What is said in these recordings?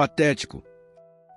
Patético!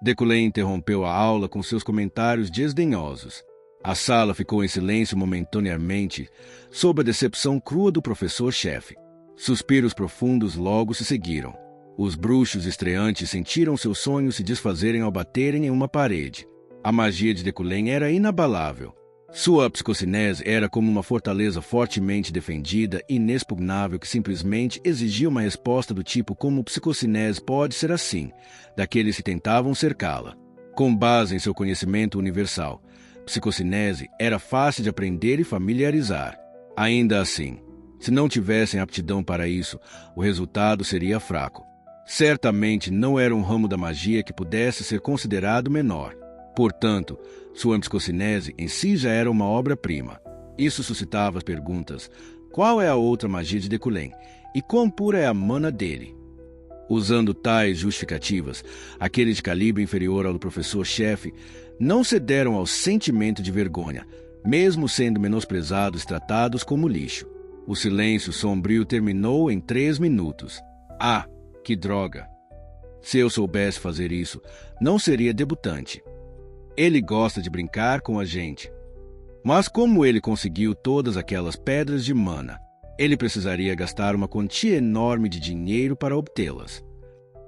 Decolen interrompeu a aula com seus comentários desdenhosos. A sala ficou em silêncio momentaneamente, sob a decepção crua do professor-chefe. Suspiros profundos logo se seguiram. Os bruxos estreantes sentiram seus sonhos se desfazerem ao baterem em uma parede. A magia de Decolen era inabalável. Sua psicocinese era como uma fortaleza fortemente defendida e inexpugnável que simplesmente exigia uma resposta do tipo como psicocinese pode ser assim, daqueles que tentavam cercá-la. Com base em seu conhecimento universal, psicocinese era fácil de aprender e familiarizar. Ainda assim, se não tivessem aptidão para isso, o resultado seria fraco. Certamente não era um ramo da magia que pudesse ser considerado menor. Portanto, sua psicocinese em si já era uma obra-prima. Isso suscitava as perguntas: qual é a outra magia de Decolen? E quão pura é a mana dele? Usando tais justificativas, aqueles de calibre inferior ao do professor-chefe não cederam ao sentimento de vergonha, mesmo sendo menosprezados e tratados como lixo. O silêncio sombrio terminou em 3 minutos. Ah, que droga! Se eu soubesse fazer isso, não seria debutante. Ele gosta de brincar com a gente. Mas como ele conseguiu todas aquelas pedras de mana? Ele precisaria gastar uma quantia enorme de dinheiro para obtê-las.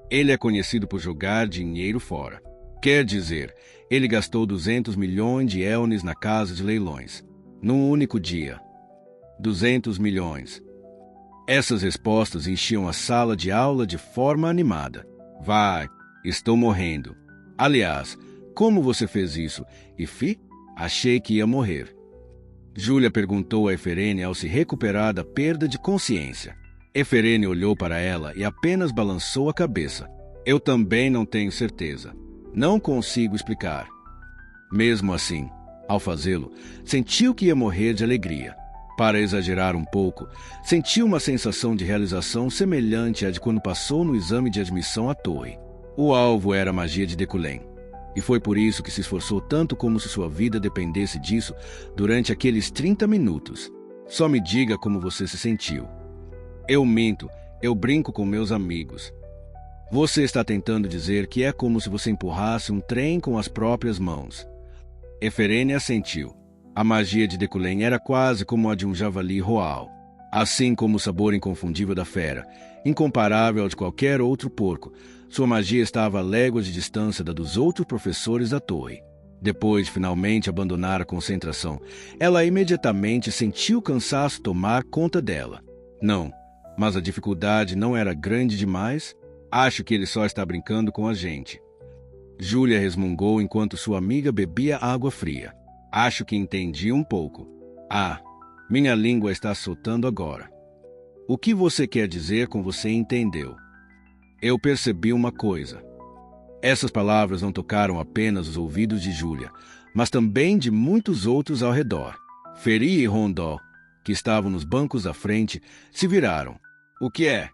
Ele é conhecido por jogar dinheiro fora. Quer dizer, ele gastou 200 milhões de elnes na casa de leilões. Num único dia. 200 milhões. Essas respostas enchiam a sala de aula de forma animada. Vai, estou morrendo. Aliás, como você fez isso? E achei que ia morrer. Júlia perguntou a Eferene ao se recuperar da perda de consciência. Eferene olhou para ela e apenas balançou a cabeça. Eu também não tenho certeza. Não consigo explicar. Mesmo assim, ao fazê-lo, sentiu que ia morrer de alegria. Para exagerar um pouco, sentiu uma sensação de realização semelhante à de quando passou no exame de admissão à torre. O alvo era a magia de Decolen. E foi por isso que se esforçou tanto como se sua vida dependesse disso durante aqueles 30 minutos. Só me diga como você se sentiu. Eu minto, eu brinco com meus amigos. Você está tentando dizer que é como se você empurrasse um trem com as próprias mãos. Eferene assentiu. A magia de Decolen era quase como a de um javali roal. Assim como o sabor inconfundível da fera, incomparável ao de qualquer outro porco, sua magia estava a léguas de distância da dos outros professores da torre. Depois de finalmente abandonar a concentração, ela imediatamente sentiu o cansaço tomar conta dela. Não, mas a dificuldade não era grande demais? Acho que ele só está brincando com a gente. Júlia resmungou enquanto sua amiga bebia água fria. Acho que entendi um pouco. Ah, minha língua está soltando agora. O que você quer dizer com você entendeu? Eu percebi uma coisa. Essas palavras não tocaram apenas os ouvidos de Júlia, mas também de muitos outros ao redor. Feri e Rondó, que estavam nos bancos da frente, se viraram. O que é?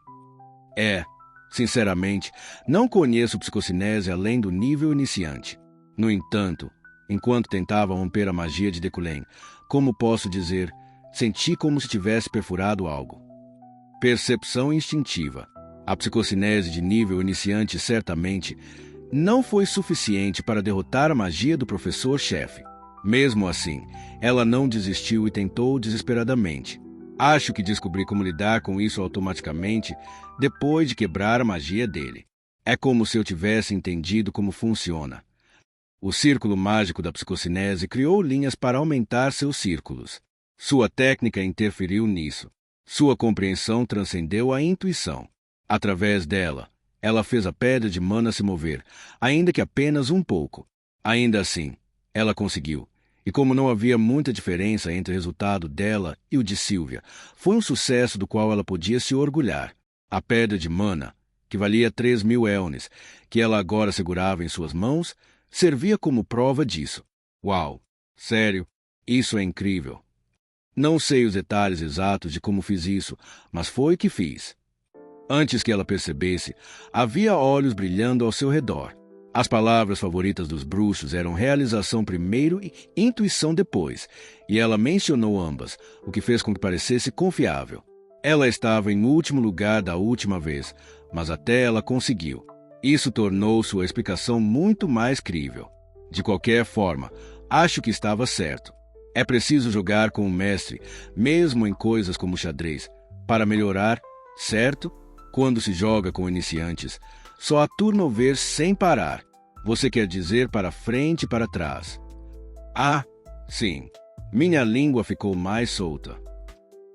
Sinceramente, não conheço psicocinese além do nível iniciante. No entanto, enquanto tentava romper a magia de Decolen, como posso dizer, senti como se tivesse perfurado algo. Percepção instintiva. A psicocinese de nível iniciante certamente não foi suficiente para derrotar a magia do professor-chefe. Mesmo assim, ela não desistiu e tentou desesperadamente. Acho que descobri como lidar com isso automaticamente depois de quebrar a magia dele. É como se eu tivesse entendido como funciona. O círculo mágico da psicocinese criou linhas para aumentar seus círculos. Sua técnica interferiu nisso. Sua compreensão transcendeu a intuição. Através dela, ela fez a pedra de mana se mover, ainda que apenas um pouco. Ainda assim, ela conseguiu. E como não havia muita diferença entre o resultado dela e o de Sylvia, foi um sucesso do qual ela podia se orgulhar. A pedra de mana, que valia 3.000 elnes, que ela agora segurava em suas mãos, servia como prova disso. Uau! Sério? Isso é incrível. Não sei os detalhes exatos de como fiz isso, mas foi o que fiz. Antes que ela percebesse, havia olhos brilhando ao seu redor. As palavras favoritas dos bruxos eram realização primeiro e intuição depois, e ela mencionou ambas, o que fez com que parecesse confiável. Ela estava em último lugar da última vez, mas até ela conseguiu. Isso tornou sua explicação muito mais crível. De qualquer forma, acho que estava certo. É preciso jogar com o mestre, mesmo em coisas como xadrez, para melhorar, certo? Quando se joga com iniciantes, só há turnover sem parar. Você quer dizer para frente e para trás. Ah, sim. Minha língua ficou mais solta.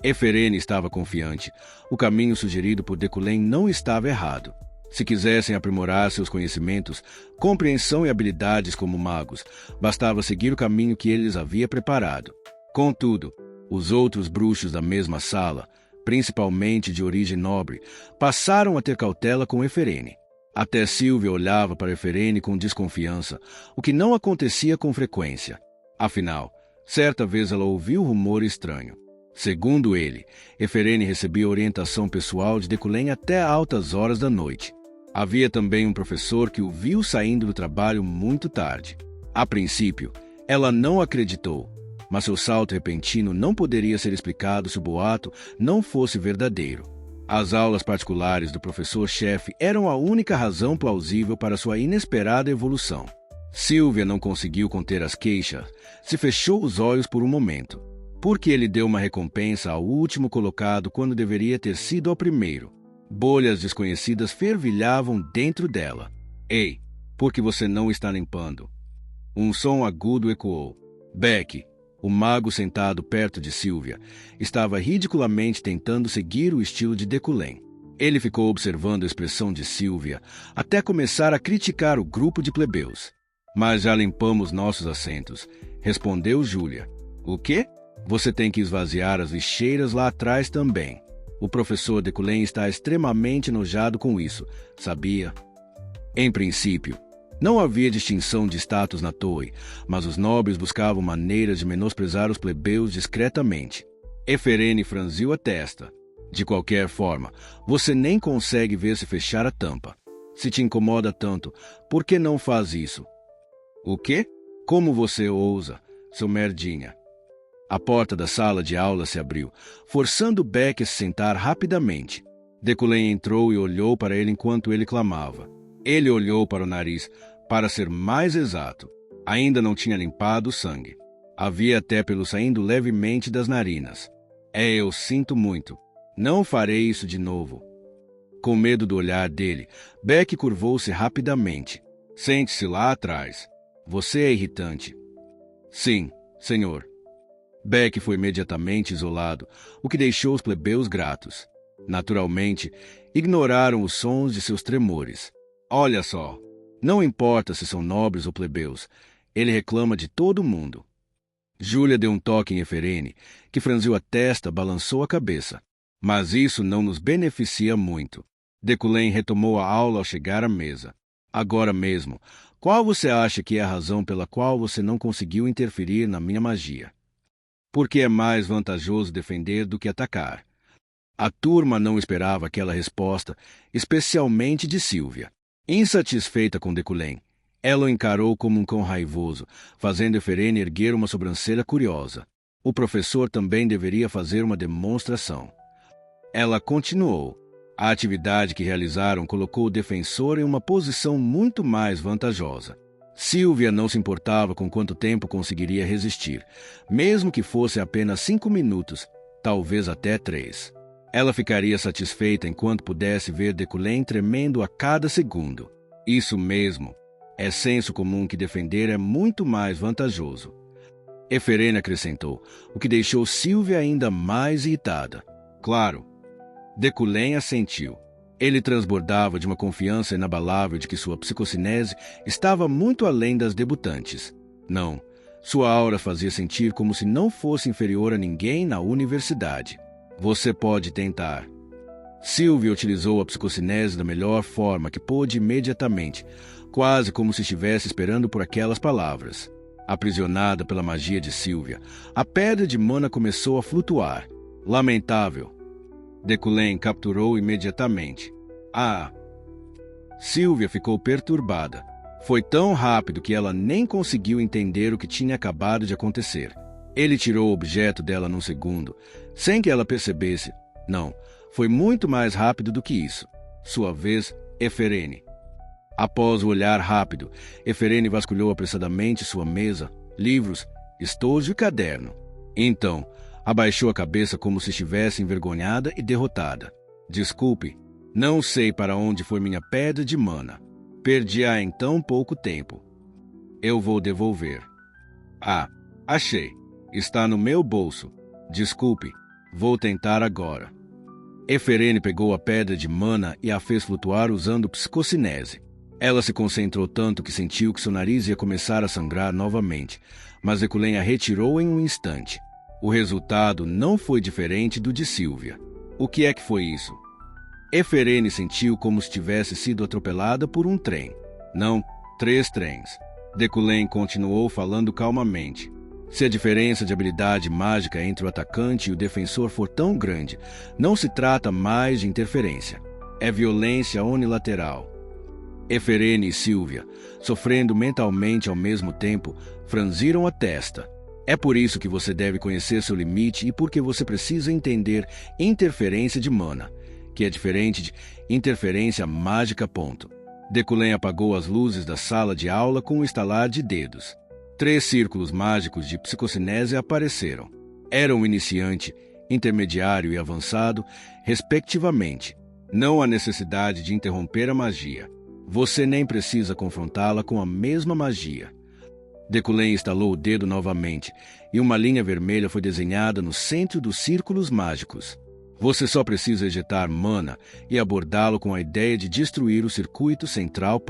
Eferene estava confiante. O caminho sugerido por Decolen não estava errado. Se quisessem aprimorar seus conhecimentos, compreensão e habilidades como magos, bastava seguir o caminho que ele lhes havia preparado. Contudo, os outros bruxos da mesma sala, principalmente de origem nobre, passaram a ter cautela com Eferene. Até Sílvia olhava para Eferene com desconfiança, o que não acontecia com frequência. Afinal, certa vez ela ouviu um rumor estranho. Segundo ele, Eferene recebia orientação pessoal de Decolen até altas horas da noite. Havia também um professor que o viu saindo do trabalho muito tarde. A princípio, ela não acreditou, mas seu salto repentino não poderia ser explicado se o boato não fosse verdadeiro. As aulas particulares do professor-chefe eram a única razão plausível para sua inesperada evolução. Sílvia não conseguiu conter as queixas, se fechou os olhos por um momento. Porque ele deu uma recompensa ao último colocado quando deveria ter sido ao primeiro. Bolhas desconhecidas fervilhavam dentro dela. Ei, por que você não está limpando? Um som agudo ecoou. Beck, o mago sentado perto de Sílvia, estava ridiculamente tentando seguir o estilo de Decolen. Ele ficou observando a expressão de Sílvia até começar a criticar o grupo de plebeus. Mas já limpamos nossos assentos, respondeu Júlia. O quê? Você tem que esvaziar as lixeiras lá atrás também. O professor Decolen está extremamente enojado com isso, sabia? Em princípio, não havia distinção de status na torre, mas os nobres buscavam maneiras de menosprezar os plebeus discretamente. Eferene franziu a testa. De qualquer forma, você nem consegue ver se fechar a tampa. Se te incomoda tanto, por que não faz isso? O quê? Como você ousa, seu merdinha? A porta da sala de aula se abriu, forçando Beck a se sentar rapidamente. Decolen entrou e olhou para ele enquanto ele clamava. Ele olhou para o nariz, para ser mais exato. Ainda não tinha limpado o sangue. Havia até pelo saindo levemente das narinas. Eu sinto muito. Não farei isso de novo. Com medo do olhar dele, Beck curvou-se rapidamente. Sente-se lá atrás. Você é irritante. Sim, senhor. Beck foi imediatamente isolado, o que deixou os plebeus gratos. Naturalmente, ignoraram os sons de seus tremores. Olha só, não importa se são nobres ou plebeus, ele reclama de todo mundo. Júlia deu um toque em Eferene, que franziu a testa, balançou a cabeça. Mas isso não nos beneficia muito. Decolen retomou a aula ao chegar à mesa. Agora mesmo, qual você acha que é a razão pela qual você não conseguiu interferir na minha magia? Porque é mais vantajoso defender do que atacar. A turma não esperava aquela resposta, especialmente de Sílvia. Insatisfeita com Decolen, ela o encarou como um cão raivoso, fazendo Eferene erguer uma sobrancelha curiosa. O professor também deveria fazer uma demonstração. Ela continuou. A atividade que realizaram colocou o defensor em uma posição muito mais vantajosa. Sílvia não se importava com quanto tempo conseguiria resistir, mesmo que fosse apenas 5 minutos, talvez até 3. Ela ficaria satisfeita enquanto pudesse ver Decolen tremendo a cada segundo. Isso mesmo. É senso comum que defender é muito mais vantajoso. Eferene acrescentou, o que deixou Sílvia ainda mais irritada. Claro. Decolen assentiu. Ele transbordava de uma confiança inabalável de que sua psicocinese estava muito além das debutantes. Não, sua aura fazia sentir como se não fosse inferior a ninguém na universidade. Você pode tentar. Sílvia utilizou a psicocinese da melhor forma que pôde imediatamente, quase como se estivesse esperando por aquelas palavras. Aprisionada pela magia de Sílvia, a pedra de mana começou a flutuar. Lamentável. Decolen capturou imediatamente. Ah! Sílvia ficou perturbada. Foi tão rápido que ela nem conseguiu entender o que tinha acabado de acontecer. Ele tirou o objeto dela num segundo, sem que ela percebesse. Não, foi muito mais rápido do que isso. Sua vez, Eferene. Após o olhar rápido, Eferene vasculhou apressadamente sua mesa, livros, estojo e caderno. Então, abaixou a cabeça como se estivesse envergonhada e derrotada. Desculpe, não sei para onde foi minha pedra de mana. Perdi-a em tão pouco tempo. Eu vou devolver. Ah, achei. Está no meu bolso. Desculpe, vou tentar agora. Eferene pegou a pedra de mana e a fez flutuar usando psicocinese. Ela se concentrou tanto que sentiu que seu nariz ia começar a sangrar novamente, mas Deculen a retirou em um instante. O resultado não foi diferente do de Sylvia. O que é que foi isso? Eferene sentiu como se tivesse sido atropelada por um trem. Não, 3 trens. Deculen continuou falando calmamente. Se a diferença de habilidade mágica entre o atacante e o defensor for tão grande, não se trata mais de interferência. É violência unilateral. Eferene e Sylvia, sofrendo mentalmente ao mesmo tempo, franziram a testa. É por isso que você deve conhecer seu limite e porque você precisa entender interferência de mana, que é diferente de interferência mágica. Deculen apagou as luzes da sala de aula com um estalar de dedos. 3 círculos mágicos de psicocinese apareceram. Eram iniciante, intermediário e avançado, respectivamente. Não há necessidade de interromper a magia. Você nem precisa confrontá-la com a mesma magia. Deculen estalou o dedo novamente, e uma linha vermelha foi desenhada no centro dos círculos mágicos. Você só precisa ejetar mana e abordá-lo com a ideia de destruir o circuito central.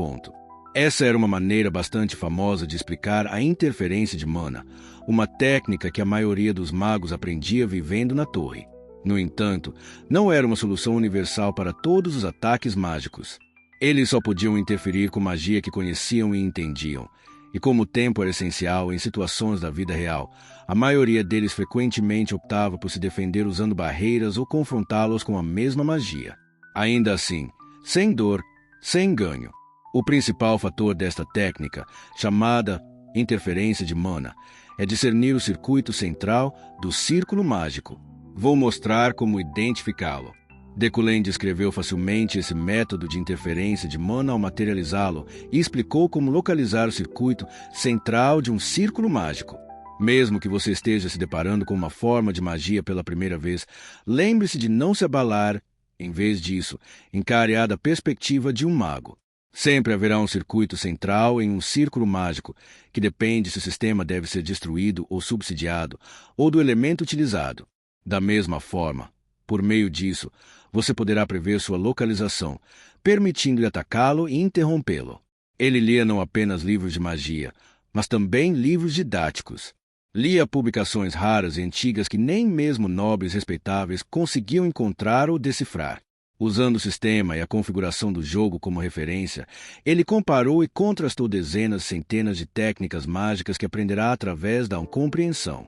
Essa era uma maneira bastante famosa de explicar a interferência de mana, uma técnica que a maioria dos magos aprendia vivendo na torre. No entanto, não era uma solução universal para todos os ataques mágicos. Eles só podiam interferir com magia que conheciam e entendiam, e como o tempo era essencial em situações da vida real, a maioria deles frequentemente optava por se defender usando barreiras ou confrontá-los com a mesma magia. Ainda assim, sem dor, sem ganho. O principal fator desta técnica, chamada interferência de mana, é discernir o circuito central do círculo mágico. Vou mostrar como identificá-lo. Deculen descreveu facilmente esse método de interferência de mana ao materializá-lo e explicou como localizar o circuito central de um círculo mágico. Mesmo que você esteja se deparando com uma forma de magia pela primeira vez, lembre-se de não se abalar. Em vez disso, encare-a da perspectiva de um mago. Sempre haverá um circuito central em um círculo mágico, que depende se o sistema deve ser destruído ou subsidiado, ou do elemento utilizado. Da mesma forma, por meio disso, você poderá prever sua localização, permitindo-lhe atacá-lo e interrompê-lo. Ele lia não apenas livros de magia, mas também livros didáticos. Lia publicações raras e antigas que nem mesmo nobres respeitáveis conseguiam encontrar ou decifrar. Usando o sistema e a configuração do jogo como referência, ele comparou e contrastou dezenas e centenas de técnicas mágicas que aprenderá através da compreensão.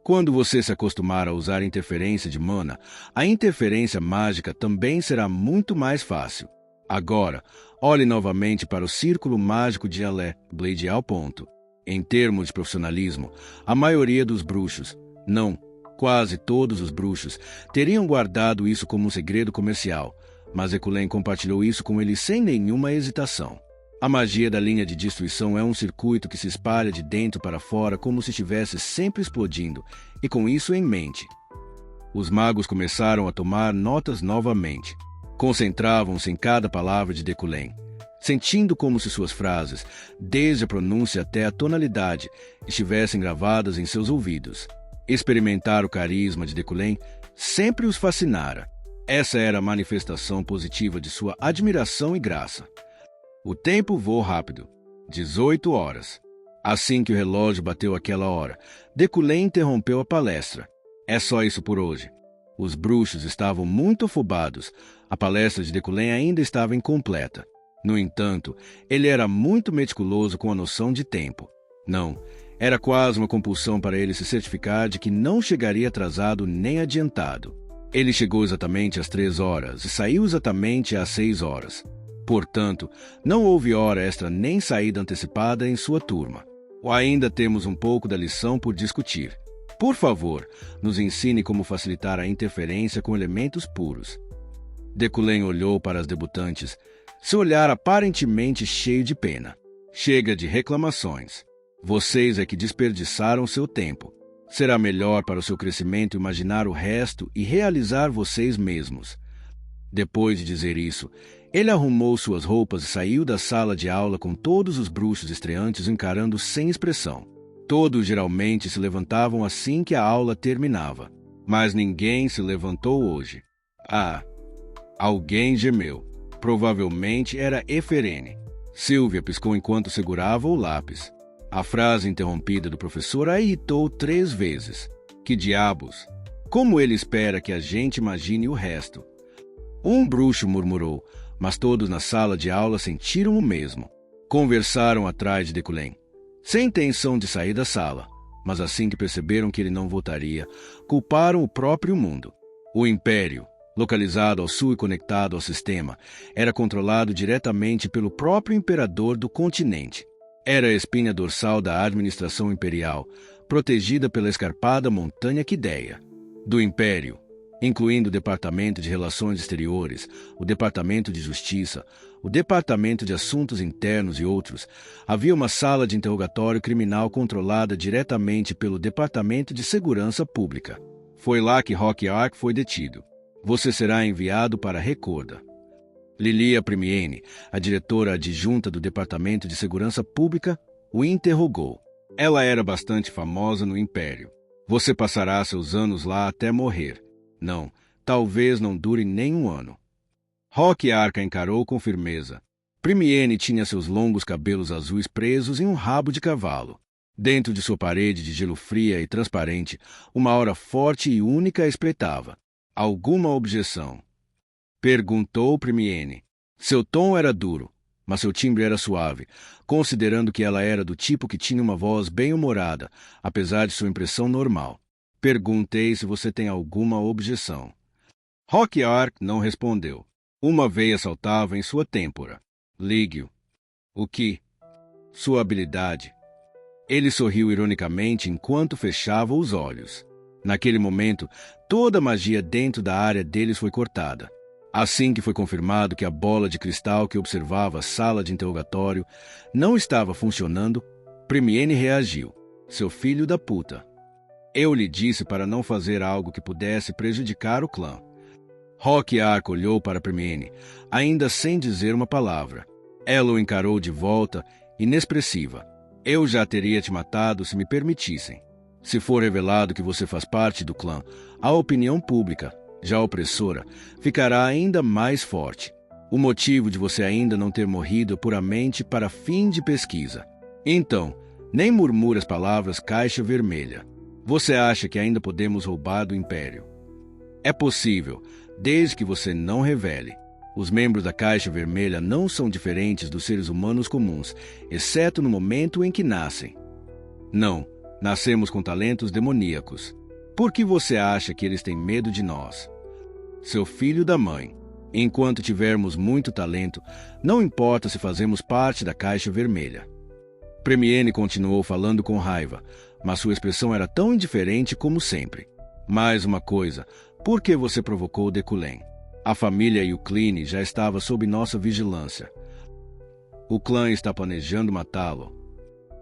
Quando você se acostumar a usar interferência de mana, a interferência mágica também será muito mais fácil. Agora, olhe novamente para o círculo mágico de Alé, Bladeal. Em termos de profissionalismo, a maioria dos bruxos, não, quase todos os bruxos, teriam guardado isso como um segredo comercial, mas Deculen compartilhou isso com ele sem nenhuma hesitação. A magia da linha de destruição é um circuito que se espalha de dentro para fora como se estivesse sempre explodindo, e com isso em mente. Os magos começaram a tomar notas novamente. Concentravam-se em cada palavra de Deculen, sentindo como se suas frases, desde a pronúncia até a tonalidade, estivessem gravadas em seus ouvidos. Experimentar o carisma de Deculen sempre os fascinara. Essa era a manifestação positiva de sua admiração e graça. O tempo voou rápido. 18 horas. Assim que o relógio bateu aquela hora, Deculen interrompeu a palestra. É só isso por hoje. Os bruxos estavam muito afobados. A palestra de Deculen ainda estava incompleta. No entanto, ele era muito meticuloso com a noção de tempo. Não, era quase uma compulsão para ele se certificar de que não chegaria atrasado nem adiantado. Ele chegou exatamente às 3 horas e saiu exatamente às 6 horas. Portanto, não houve hora extra nem saída antecipada em sua turma. Ou ainda temos um pouco da lição por discutir. Por favor, nos ensine como facilitar a interferência com elementos puros. Deculen olhou para as debutantes, seu olhar aparentemente cheio de pena. Chega de reclamações. Vocês é que desperdiçaram seu tempo. Será melhor para o seu crescimento imaginar o resto e realizar vocês mesmos. Depois de dizer isso, ele arrumou suas roupas e saiu da sala de aula com todos os bruxos estreantes encarando sem expressão. Todos geralmente se levantavam assim que a aula terminava, mas ninguém se levantou hoje. Ah! Alguém gemeu. Provavelmente era Eferene. Sylvia piscou enquanto segurava o lápis. A frase interrompida do professor a irritou 3 vezes. Que diabos! Como ele espera que a gente imagine o resto? Um bruxo murmurou, mas todos na sala de aula sentiram o mesmo. Conversaram atrás de Deculém, sem intenção de sair da sala, mas assim que perceberam que ele não voltaria, culparam o próprio mundo. O Império, localizado ao sul e conectado ao sistema, era controlado diretamente pelo próprio imperador do continente. Era a espinha dorsal da administração imperial, protegida pela escarpada montanha Quideia. Do Império, incluindo o Departamento de Relações Exteriores, o Departamento de Justiça, o Departamento de Assuntos Internos e outros, havia uma sala de interrogatório criminal controlada diretamente pelo Departamento de Segurança Pública. Foi lá que Rock Ark foi detido. Você será enviado para Recorda. Lilia Primiene, a diretora adjunta do Departamento de Segurança Pública, o interrogou. Ela era bastante famosa no Império. Você passará seus anos lá até morrer. Não, talvez não dure nem 1 ano. Rock Ark a encarou com firmeza. Primiene tinha seus longos cabelos azuis presos em um rabo de cavalo. Dentro de sua parede de gelo fria e transparente, uma aura forte e única a espreitava. Alguma objeção? Perguntou Primiene. Seu tom era duro, mas seu timbre era suave, considerando que ela era do tipo que tinha uma voz bem-humorada, apesar de sua impressão normal. Perguntei se você tem alguma objeção. Rock Ark não respondeu. Uma veia saltava em sua têmpora. Ligue-o. O que? Sua habilidade. Ele sorriu ironicamente enquanto fechava os olhos. Naquele momento, toda a magia dentro da área deles foi cortada. Assim que foi confirmado que a bola de cristal que observava a sala de interrogatório não estava funcionando, Primiene reagiu. Seu filho da puta. Eu lhe disse para não fazer algo que pudesse prejudicar o clã. Rock Ark olhou para Primiene, ainda sem dizer uma palavra. Ela o encarou de volta, inexpressiva. Eu já teria te matado se me permitissem. Se for revelado que você faz parte do clã, a opinião pública, já opressora, ficará ainda mais forte. O motivo de você ainda não ter morrido é puramente para fim de pesquisa. Então, nem murmure as palavras Caixa Vermelha. Você acha que ainda podemos roubar do Império? É possível, desde que você não revele. Os membros da Caixa Vermelha não são diferentes dos seres humanos comuns, exceto no momento em que nascem. Não, nascemos com talentos demoníacos. Por que você acha que eles têm medo de nós? Seu filho da mãe. Enquanto tivermos muito talento, não importa se fazemos parte da Caixa Vermelha. Primiene continuou falando com raiva, mas sua expressão era tão indiferente como sempre. Mais uma coisa, por que você provocou Deculém? A família Yucline já estava sob nossa vigilância. O clã está planejando matá-lo?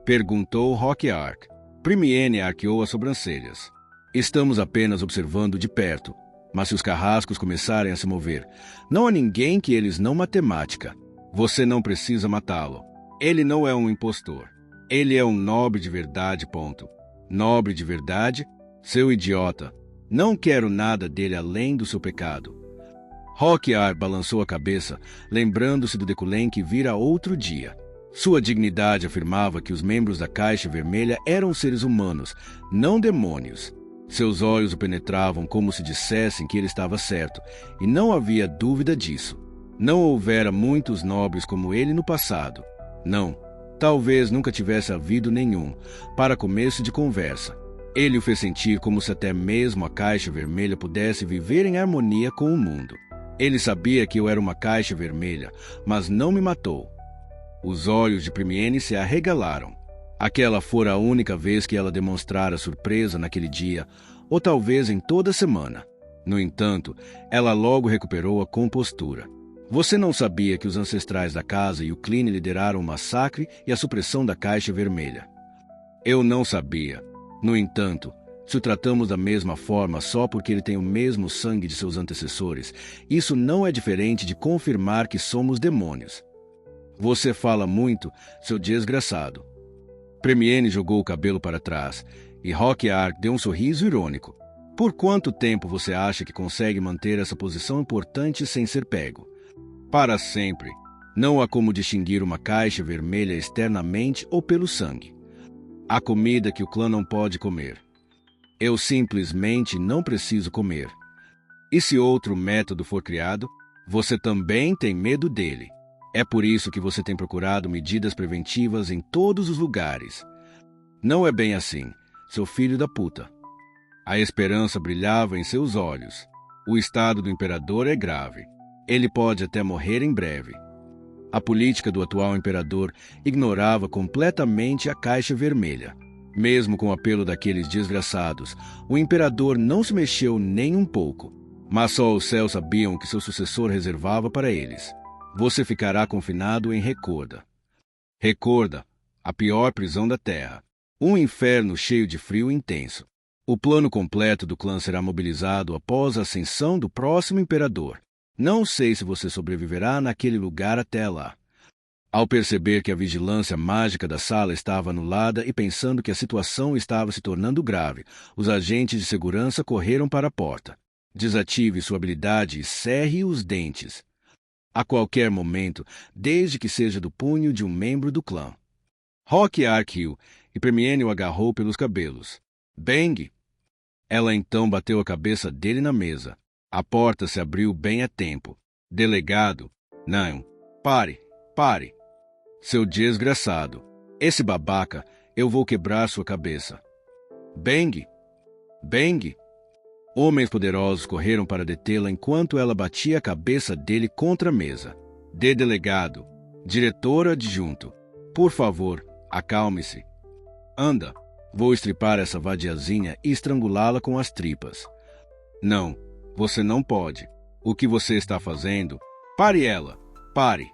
Perguntou Rock Ark. Primiene arqueou as sobrancelhas. Estamos apenas observando de perto. Mas se os carrascos começarem a se mover, não há ninguém que eles não matemática. Você não precisa matá-lo. Ele não é um impostor. Ele é um nobre de verdade, ponto. Nobre de verdade? Seu idiota. Não quero nada dele além do seu pecado. Rock Ark balançou a cabeça, lembrando-se do Deculém que vira outro dia. Sua dignidade afirmava que os membros da Caixa Vermelha eram seres humanos, não demônios. Seus olhos o penetravam como se dissessem que ele estava certo, e não havia dúvida disso. Não houvera muitos nobres como ele no passado. Não, talvez nunca tivesse havido nenhum, para começo de conversa. Ele o fez sentir como se até mesmo a Caixa Vermelha pudesse viver em harmonia com o mundo. Ele sabia que eu era uma Caixa Vermelha, mas não me matou. Os olhos de Primiene se arregalaram. Aquela fora a única vez que ela demonstrara surpresa naquele dia, ou talvez em toda a semana. No entanto, ela logo recuperou a compostura. Você não sabia que os ancestrais da casa e o Klein lideraram o massacre e a supressão da Caixa Vermelha. Eu não sabia. No entanto, se o tratamos da mesma forma só porque ele tem o mesmo sangue de seus antecessores, isso não é diferente de confirmar que somos demônios. Você fala muito, seu desgraçado. Premienne jogou o cabelo para trás, e Roqueart deu um sorriso irônico. Por quanto tempo você acha que consegue manter essa posição importante sem ser pego? Para sempre. Não há como distinguir uma Caixa Vermelha externamente ou pelo sangue. Há comida que o clã não pode comer. Eu simplesmente não preciso comer. E se outro método for criado, você também tem medo dele. É por isso que você tem procurado medidas preventivas em todos os lugares. Não é bem assim, seu filho da puta. A esperança brilhava em seus olhos. O estado do imperador é grave. Ele pode até morrer em breve. A política do atual imperador ignorava completamente a Caixa Vermelha. Mesmo com o apelo daqueles desgraçados, o imperador não se mexeu nem um pouco. Mas só os céus sabiam o que seu sucessor reservava para eles. Você ficará confinado em Recorda. Recorda, a pior prisão da Terra. Um inferno cheio de frio intenso. O plano completo do clã será mobilizado após a ascensão do próximo imperador. Não sei se você sobreviverá naquele lugar até lá. Ao perceber que a vigilância mágica da sala estava anulada e pensando que a situação estava se tornando grave, os agentes de segurança correram para a porta. Desative sua habilidade e cerre os dentes. A qualquer momento, desde que seja do punho de um membro do clã. Roqueart riu e Premienne o agarrou pelos cabelos. Bang! Ela então bateu a cabeça dele na mesa. A porta se abriu bem a tempo. Delegado. Não. Pare. Pare. Seu desgraçado. Esse babaca, eu vou quebrar sua cabeça. Bang! Bang! Homens poderosos correram para detê-la enquanto ela batia a cabeça dele contra a mesa. Delegado. Diretor adjunto. Por favor, acalme-se. Anda. Vou estripar essa vadiazinha e estrangulá-la com as tripas. Não. Você não pode. O que você está fazendo? Pare ela! Pare!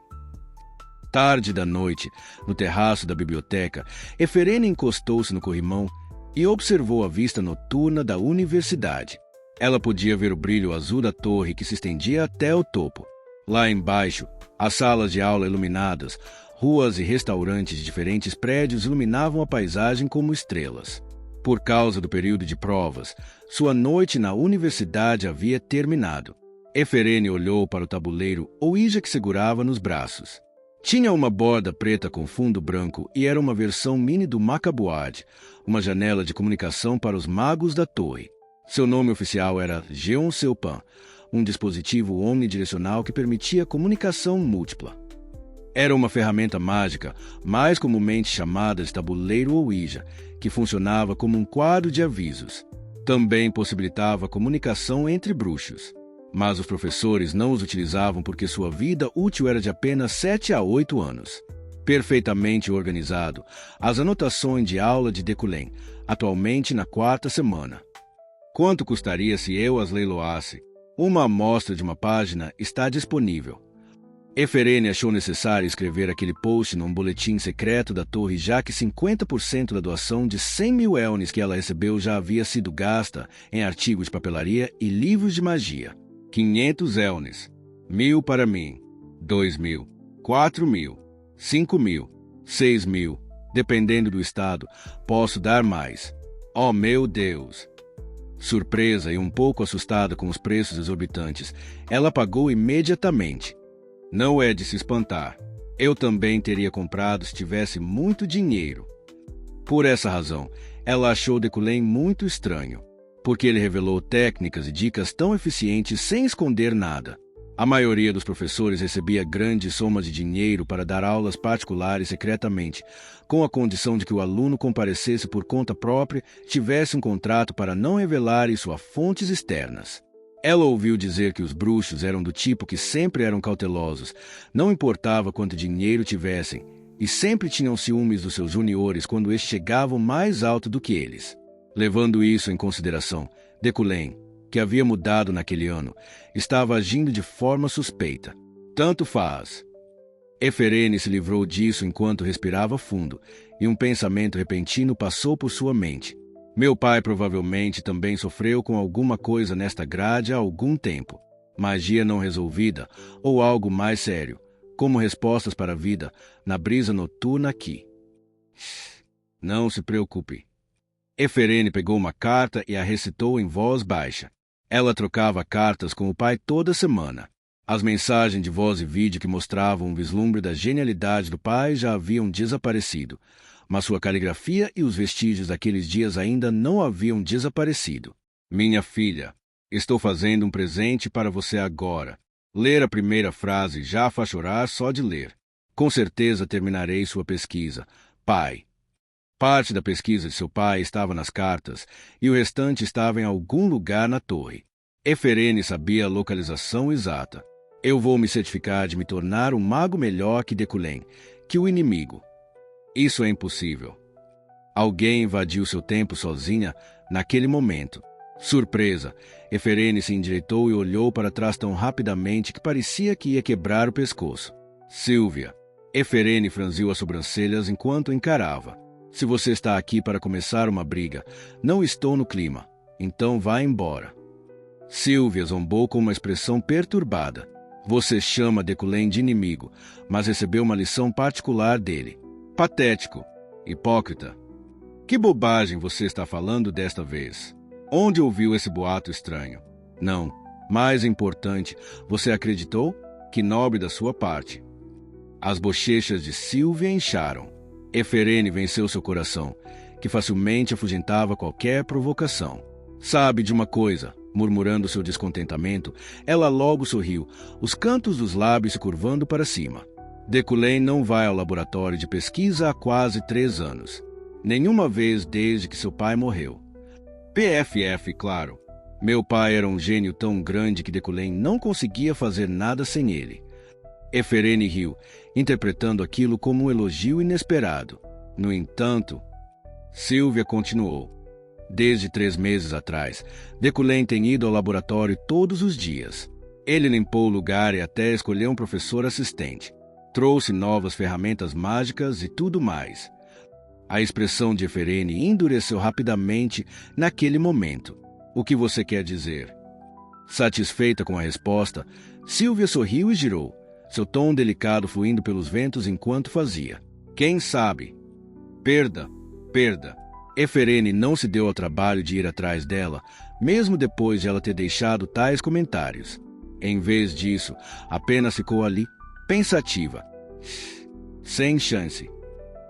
Tarde da noite, no terraço da biblioteca, Eferene encostou-se no corrimão e observou a vista noturna da universidade. Ela podia ver o brilho azul da torre que se estendia até o topo. Lá embaixo, as salas de aula iluminadas, ruas e restaurantes de diferentes prédios iluminavam a paisagem como estrelas. Por causa do período de provas, sua noite na universidade havia terminado. Eferene olhou para o tabuleiro Ouija que segurava nos braços. Tinha uma borda preta com fundo branco e era uma versão mini do Macaboade, uma janela de comunicação para os magos da torre. Seu nome oficial era Geon Seupan, um dispositivo omnidirecional que permitia comunicação múltipla. Era uma ferramenta mágica, mais comumente chamada de tabuleiro Ouija, que funcionava como um quadro de avisos. Também possibilitava comunicação entre bruxos. Mas os professores não os utilizavam porque sua vida útil era de apenas 7 a 8 anos. Perfeitamente organizado, as anotações de aula de Deculém, atualmente na 4ª semana. Quanto custaria se eu as leiloasse? Uma amostra de uma página está disponível. Eferene achou necessário escrever aquele post num boletim secreto da torre, já que 50% da doação de 100 mil elnes que ela recebeu já havia sido gasta em artigos de papelaria e livros de magia. 500 elnes. 1.000 para mim. 2.000. 4.000. 5.000. 6.000. Dependendo do estado, posso dar mais. Oh, meu Deus! Surpresa e um pouco assustada com os preços exorbitantes, ela pagou imediatamente. Não é de se espantar. Eu também teria comprado se tivesse muito dinheiro. Por essa razão, ela achou Deculém muito estranho, porque ele revelou técnicas e dicas tão eficientes sem esconder nada. A maioria dos professores recebia grandes somas de dinheiro para dar aulas particulares secretamente, com a condição de que o aluno comparecesse por conta própria e tivesse um contrato para não revelar isso a fontes externas. Ela ouviu dizer que os bruxos eram do tipo que sempre eram cautelosos, não importava quanto dinheiro tivessem, e sempre tinham ciúmes dos seus juniores quando estes chegavam mais alto do que eles. Levando isso em consideração, Deculém, que havia mudado naquele ano, estava agindo de forma suspeita. Tanto faz. Eferene se livrou disso enquanto respirava fundo, e um pensamento repentino passou por sua mente. Meu pai provavelmente também sofreu com alguma coisa nesta grade há algum tempo. Magia não resolvida, ou algo mais sério, como respostas para a vida, na brisa noturna aqui. Não se preocupe. Eferene pegou uma carta e a recitou em voz baixa. Ela trocava cartas com o pai toda semana. As mensagens de voz e vídeo que mostravam um vislumbre da genialidade do pai já haviam desaparecido, mas sua caligrafia e os vestígios daqueles dias ainda não haviam desaparecido. Minha filha, estou fazendo um presente para você agora. Ler a primeira frase já faz chorar só de ler. Com certeza terminarei sua pesquisa. Pai. Parte da pesquisa de seu pai estava nas cartas, e o restante estava em algum lugar na torre. Eferene sabia a localização exata. Eu vou me certificar de me tornar um mago melhor que Deculen, que o inimigo. Isso é impossível. Alguém invadiu seu templo sozinha naquele momento. Surpresa, Eferene se endireitou e olhou para trás tão rapidamente que parecia que ia quebrar o pescoço. Sylvia. Eferene franziu as sobrancelhas enquanto encarava. Se você está aqui para começar uma briga, não estou no clima, então vá embora. Sylvia zombou com uma expressão perturbada. Você chama Deculen de inimigo, mas recebeu uma lição particular dele. Patético. Hipócrita. Que bobagem você está falando desta vez? Onde ouviu esse boato estranho? Não. Mais importante, você acreditou? Que nobre da sua parte. As bochechas de Sylvia incharam. Eferene venceu seu coração, que facilmente afugentava qualquer provocação. Sabe de uma coisa? Murmurando seu descontentamento, ela logo sorriu, os cantos dos lábios se curvando para cima. Deculen não vai ao laboratório de pesquisa há quase 3 anos. Nenhuma vez desde que seu pai morreu. PFF, claro. Meu pai era um gênio tão grande que Deculen não conseguia fazer nada sem ele. Eferene riu, interpretando aquilo como um elogio inesperado. No entanto, Sylvia continuou. Desde 3 meses atrás, Deculen tem ido ao laboratório todos os dias. Ele limpou o lugar e até escolheu um professor assistente. Trouxe novas ferramentas mágicas e tudo mais. A expressão de Eferene endureceu rapidamente naquele momento. O que você quer dizer? Satisfeita com a resposta, Sylvia sorriu e girou, seu tom delicado fluindo pelos ventos enquanto fazia. Quem sabe? Perda. Eferene não se deu ao trabalho de ir atrás dela, mesmo depois de ela ter deixado tais comentários. Em vez disso, apenas ficou ali, pensativa. Sem chance.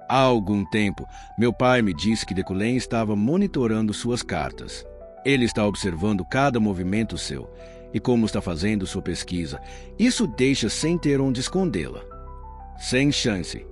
Há algum tempo, meu pai me disse que Deculen estava monitorando suas cartas. Ele está observando cada movimento seu e como está fazendo sua pesquisa. Isso deixa sem ter onde escondê-la. Sem chance.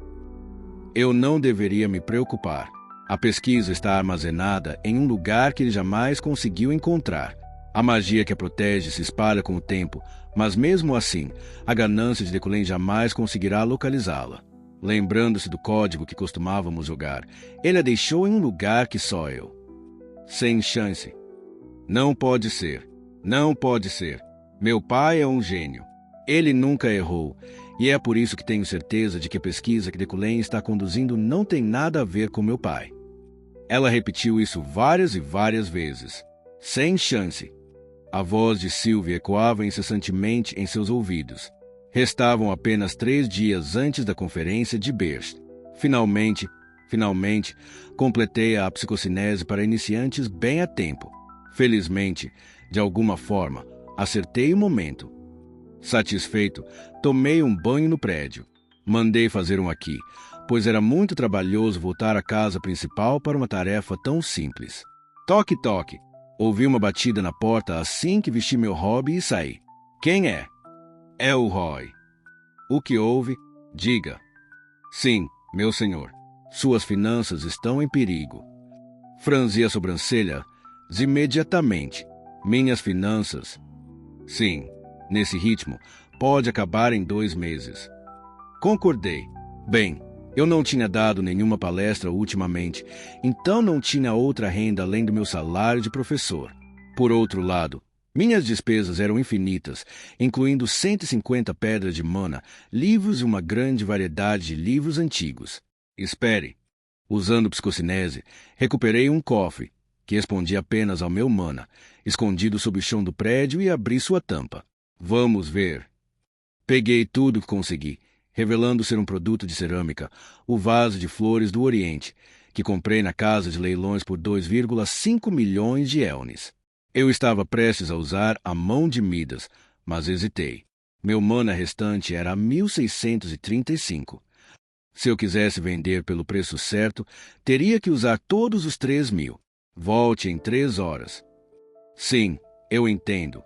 Eu não deveria me preocupar. A pesquisa está armazenada em um lugar que ele jamais conseguiu encontrar. A magia que a protege se espalha com o tempo, mas mesmo assim, a ganância de Deculen jamais conseguirá localizá-la. Lembrando-se do código que costumávamos jogar, ele a deixou em um lugar que só eu. Sem chance. Não pode ser. Não pode ser. Meu pai é um gênio. Ele nunca errou, e é por isso que tenho certeza de que a pesquisa que Deculen está conduzindo não tem nada a ver com meu pai. Ela repetiu isso várias e várias vezes. Sem chance. A voz de Sylvia ecoava incessantemente em seus ouvidos. Restavam apenas 3 dias antes da conferência de Berst. Finalmente, completei a psicocinese para iniciantes bem a tempo. Felizmente, de alguma forma, acertei o momento. Satisfeito, tomei um banho no prédio. Mandei fazer um aqui, pois era muito trabalhoso voltar à casa principal para uma tarefa tão simples. Toque, toque. Ouvi uma batida na porta assim que vesti meu hobby e saí. Quem é? É o Roy. O que houve? Diga. Sim, meu senhor. Suas finanças estão em perigo. Franzi a sobrancelha imediatamente. Minhas finanças? Sim, nesse ritmo, pode acabar em 2 meses. Concordei. Bem, eu não tinha dado nenhuma palestra ultimamente, então não tinha outra renda além do meu salário de professor. Por outro lado, Minhas despesas eram infinitas, incluindo 150 pedras de mana, livros e uma grande variedade de livros antigos. Espere. Usando psicocinese, recuperei um cofre, que respondia apenas ao meu mana, escondido sob o chão do prédio, e abri sua tampa. Vamos ver. Peguei tudo que consegui, revelando ser um produto de cerâmica, o vaso de flores do Oriente, que comprei na casa de leilões por 2,5 milhões de elnes. Eu estava prestes a usar a mão de Midas, mas hesitei. Meu mana restante era 1.635. Se eu quisesse vender pelo preço certo, teria que usar todos os 3.000. Volte em 3 horas. Sim, eu entendo.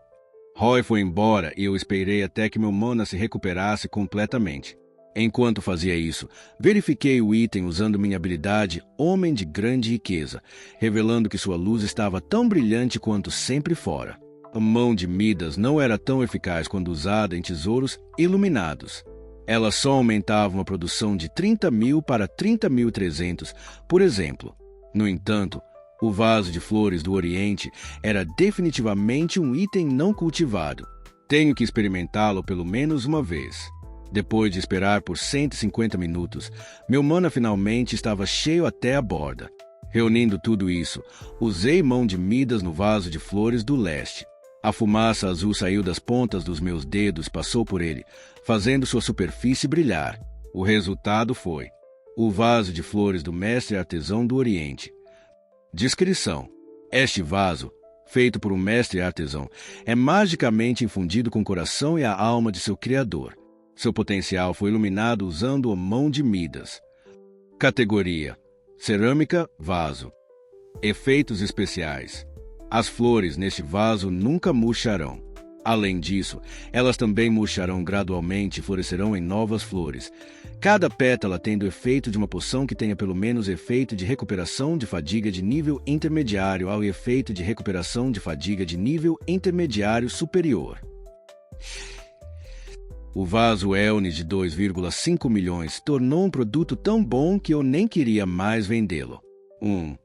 Roy foi embora e eu esperei até que meu mana se recuperasse completamente. Enquanto fazia isso, verifiquei o item usando minha habilidade Homem de Grande Riqueza, revelando que sua luz estava tão brilhante quanto sempre fora. A mão de Midas não era tão eficaz quando usada em tesouros iluminados. Ela só aumentava uma produção de 30.000 para 30.300, por exemplo. No entanto, o vaso de flores do Oriente era definitivamente um item não cultivado. Tenho que experimentá-lo pelo menos uma vez. Depois de esperar por 150 minutos, meu mana finalmente estava cheio até a borda. Reunindo tudo isso, usei mão de Midas no vaso de flores do leste. A fumaça azul saiu das pontas dos meus dedos e passou por ele, fazendo sua superfície brilhar. O resultado foi o vaso de flores do mestre artesão do Oriente. Descrição: este vaso, feito por um mestre artesão, é magicamente infundido com o coração e a alma de seu criador. Seu potencial foi iluminado usando a mão de Midas. Categoria: cerâmica, vaso. Efeitos especiais: as flores neste vaso nunca murcharão. Além disso, elas também murcharão gradualmente e florescerão em novas flores, cada pétala tendo o efeito de uma poção que tenha pelo menos efeito de recuperação de fadiga de nível intermediário ao efeito de recuperação de fadiga de nível intermediário superior. O vaso Elne de 2,5 milhões tornou um produto tão bom que eu nem queria mais vendê-lo. 1.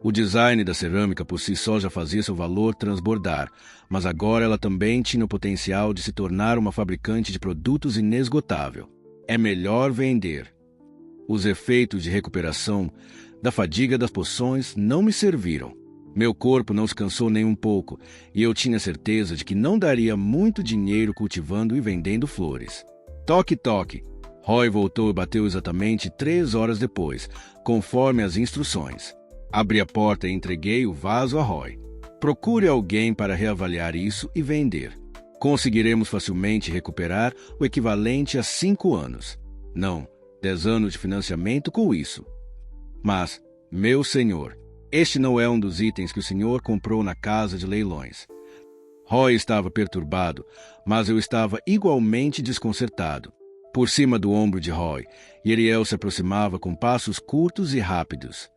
O design da cerâmica por si só já fazia seu valor transbordar, mas agora ela também tinha o potencial de se tornar uma fabricante de produtos inesgotável. É melhor vender. Os efeitos de recuperação da fadiga das poções não me serviram. Meu corpo não se cansou nem um pouco, e eu tinha certeza de que não daria muito dinheiro cultivando e vendendo flores. Toque, toque. Roy voltou e bateu exatamente 3 horas depois, conforme as instruções. Abri a porta e entreguei o vaso a Roy. Procure alguém para reavaliar isso e vender. Conseguiremos facilmente recuperar o equivalente a 5 anos. Não, 10 anos de financiamento com isso. Mas, meu senhor, este não é um dos itens que o senhor comprou na casa de leilões. Roy estava perturbado, mas eu estava igualmente desconcertado. Por cima do ombro de Roy, Yeriel se aproximava com passos curtos e rápidos.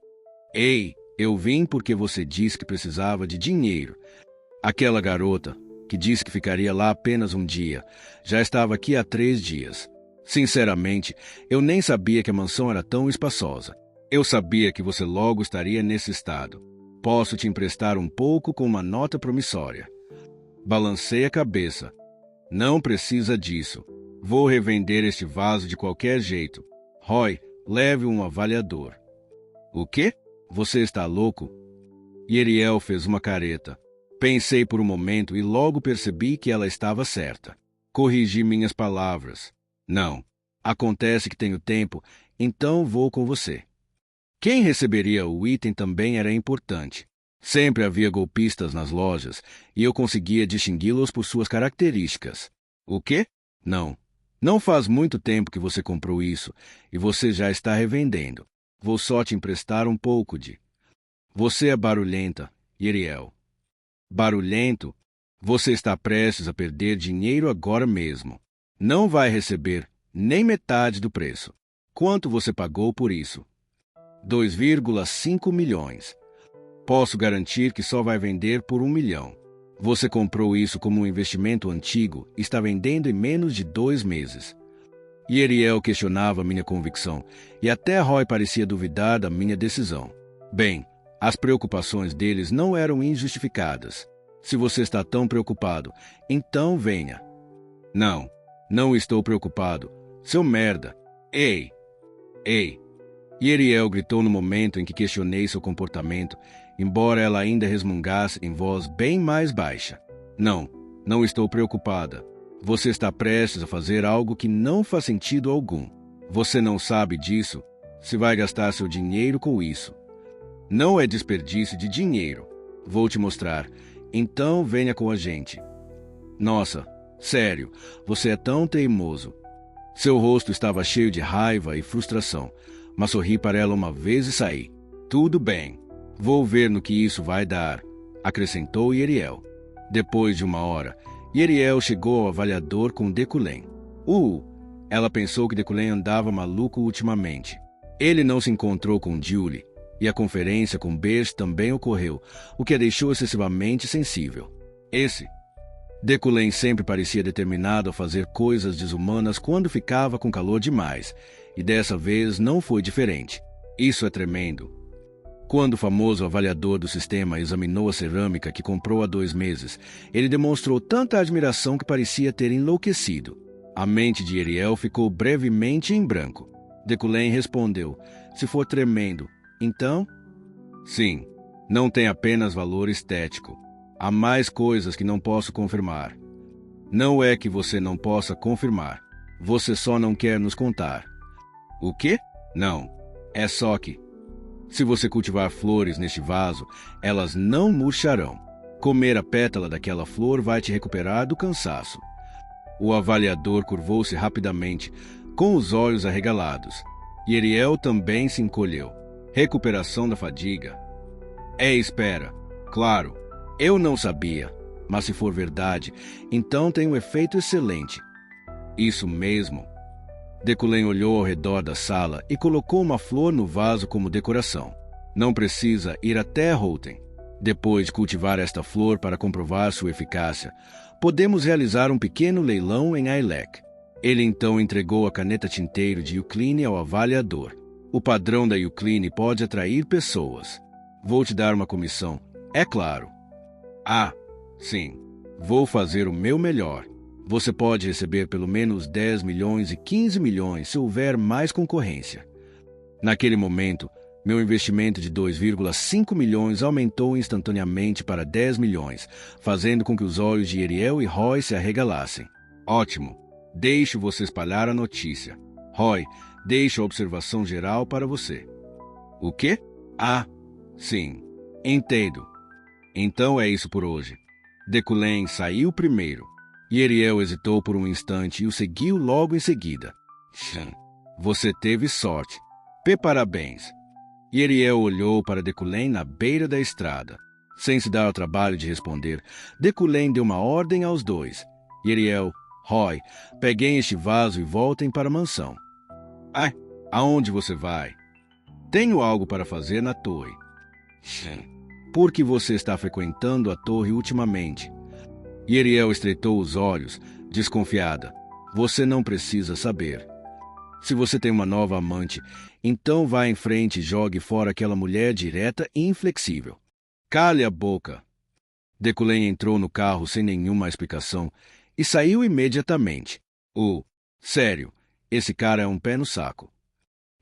Ei, eu vim porque você disse que precisava de dinheiro. Aquela garota, que disse que ficaria lá apenas um dia, já estava aqui há 3 dias. Sinceramente, eu nem sabia que a mansão era tão espaçosa. Eu sabia que você logo estaria nesse estado. Posso te emprestar um pouco com uma nota promissória. Balancei a cabeça. Não precisa disso. Vou revender este vaso de qualquer jeito. Roy, leve um avaliador. O quê? Você está louco? Yeriel fez uma careta. Pensei por um momento e logo percebi que ela estava certa. Corrigi minhas palavras. Não. Acontece que tenho tempo, então vou com você. Quem receberia o item também era importante. Sempre havia golpistas nas lojas e eu conseguia distingui-los por suas características. O quê? Não. Não faz muito tempo que você comprou isso e você já está revendendo. Vou só te emprestar um pouco de... Você é barulhenta, Yeriel. Barulhento? Você está prestes a perder dinheiro agora mesmo. Não vai receber nem metade do preço. Quanto você pagou por isso? 2,5 milhões. Posso garantir que só vai vender por 1 milhão. Você comprou isso como um investimento antigo e está vendendo em menos de 2 meses. Yeriel questionava minha convicção, e até Roy parecia duvidar da minha decisão. Bem, as preocupações deles não eram injustificadas. Se você está tão preocupado, então venha. Não, não estou preocupado. Seu merda. Ei! Ei! Yeriel gritou no momento em que questionei seu comportamento, embora ela ainda resmungasse em voz bem mais baixa. Não, não estou preocupada. Você está prestes a fazer algo que não faz sentido algum. Você não sabe disso. Se vai gastar seu dinheiro com isso. Não é desperdício de dinheiro. Vou te mostrar. Então venha com a gente. Nossa, sério, você é tão teimoso. Seu rosto estava cheio de raiva e frustração, mas sorri para ela uma vez e saí. Tudo bem, vou ver no que isso vai dar, acrescentou Yeriel. Depois de 1 hora, Yeriel chegou ao avaliador com Decullen. Ela pensou que Decullen andava maluco ultimamente. Ele não se encontrou com Julie, e a conferência com Berge também ocorreu, o que a deixou excessivamente sensível. Decullen sempre parecia determinado a fazer coisas desumanas quando ficava com calor demais, e dessa vez não foi diferente. Isso é tremendo. Quando o famoso avaliador do sistema examinou a cerâmica que comprou há 2 meses, ele demonstrou tanta admiração que parecia ter enlouquecido. A mente de Yeriel ficou brevemente em branco. Decullen respondeu, se for tremendo, então? Sim, não tem apenas valor estético. Há mais coisas que não posso confirmar. Não é que você não possa confirmar. Você só não quer nos contar. O quê? Não. É só que, se você cultivar flores neste vaso, elas não murcharão. Comer a pétala daquela flor vai te recuperar do cansaço. O avaliador curvou-se rapidamente, com os olhos arregalados. Yeriel também se encolheu. Recuperação da fadiga. Espera. Claro, eu não sabia, mas se for verdade, então tem um efeito excelente. Isso mesmo. Decullen olhou ao redor da sala e colocou uma flor no vaso como decoração. Não precisa ir até Houten. Depois de cultivar esta flor para comprovar sua eficácia, podemos realizar um pequeno leilão em Ailek. Ele então entregou a caneta tinteiro de Eucline ao avaliador. O padrão da Eucline pode atrair pessoas. Vou te dar uma comissão, é claro. Sim. Vou fazer o meu melhor. Você pode receber pelo menos 10 milhões e 15 milhões se houver mais concorrência. Naquele momento, meu investimento de 2,5 milhões aumentou instantaneamente para 10 milhões, fazendo com que os olhos de Yeriel e Roy se arregalassem. Ótimo. Deixo você espalhar a notícia. Roy, deixo a observação geral para você. O quê? Sim. Entendo. Então é isso por hoje. Decullen saiu primeiro. Yeriel hesitou por um instante e o seguiu logo em seguida. Você teve sorte. Parabéns. Yeriel olhou para Decullen na beira da estrada. Sem se dar ao trabalho de responder, Decullen deu uma ordem aos dois. Yeriel, Roy, peguem este vaso e voltem para a mansão. Aonde você vai? Tenho algo para fazer na torre. Por que você está frequentando a torre ultimamente? Yeriel estreitou os olhos, desconfiada. Você não precisa saber. Se você tem uma nova amante, então vá em frente e jogue fora aquela mulher direta e inflexível. Cale a boca. Decullen entrou no carro sem nenhuma explicação e saiu imediatamente. Sério, esse cara é um pé no saco.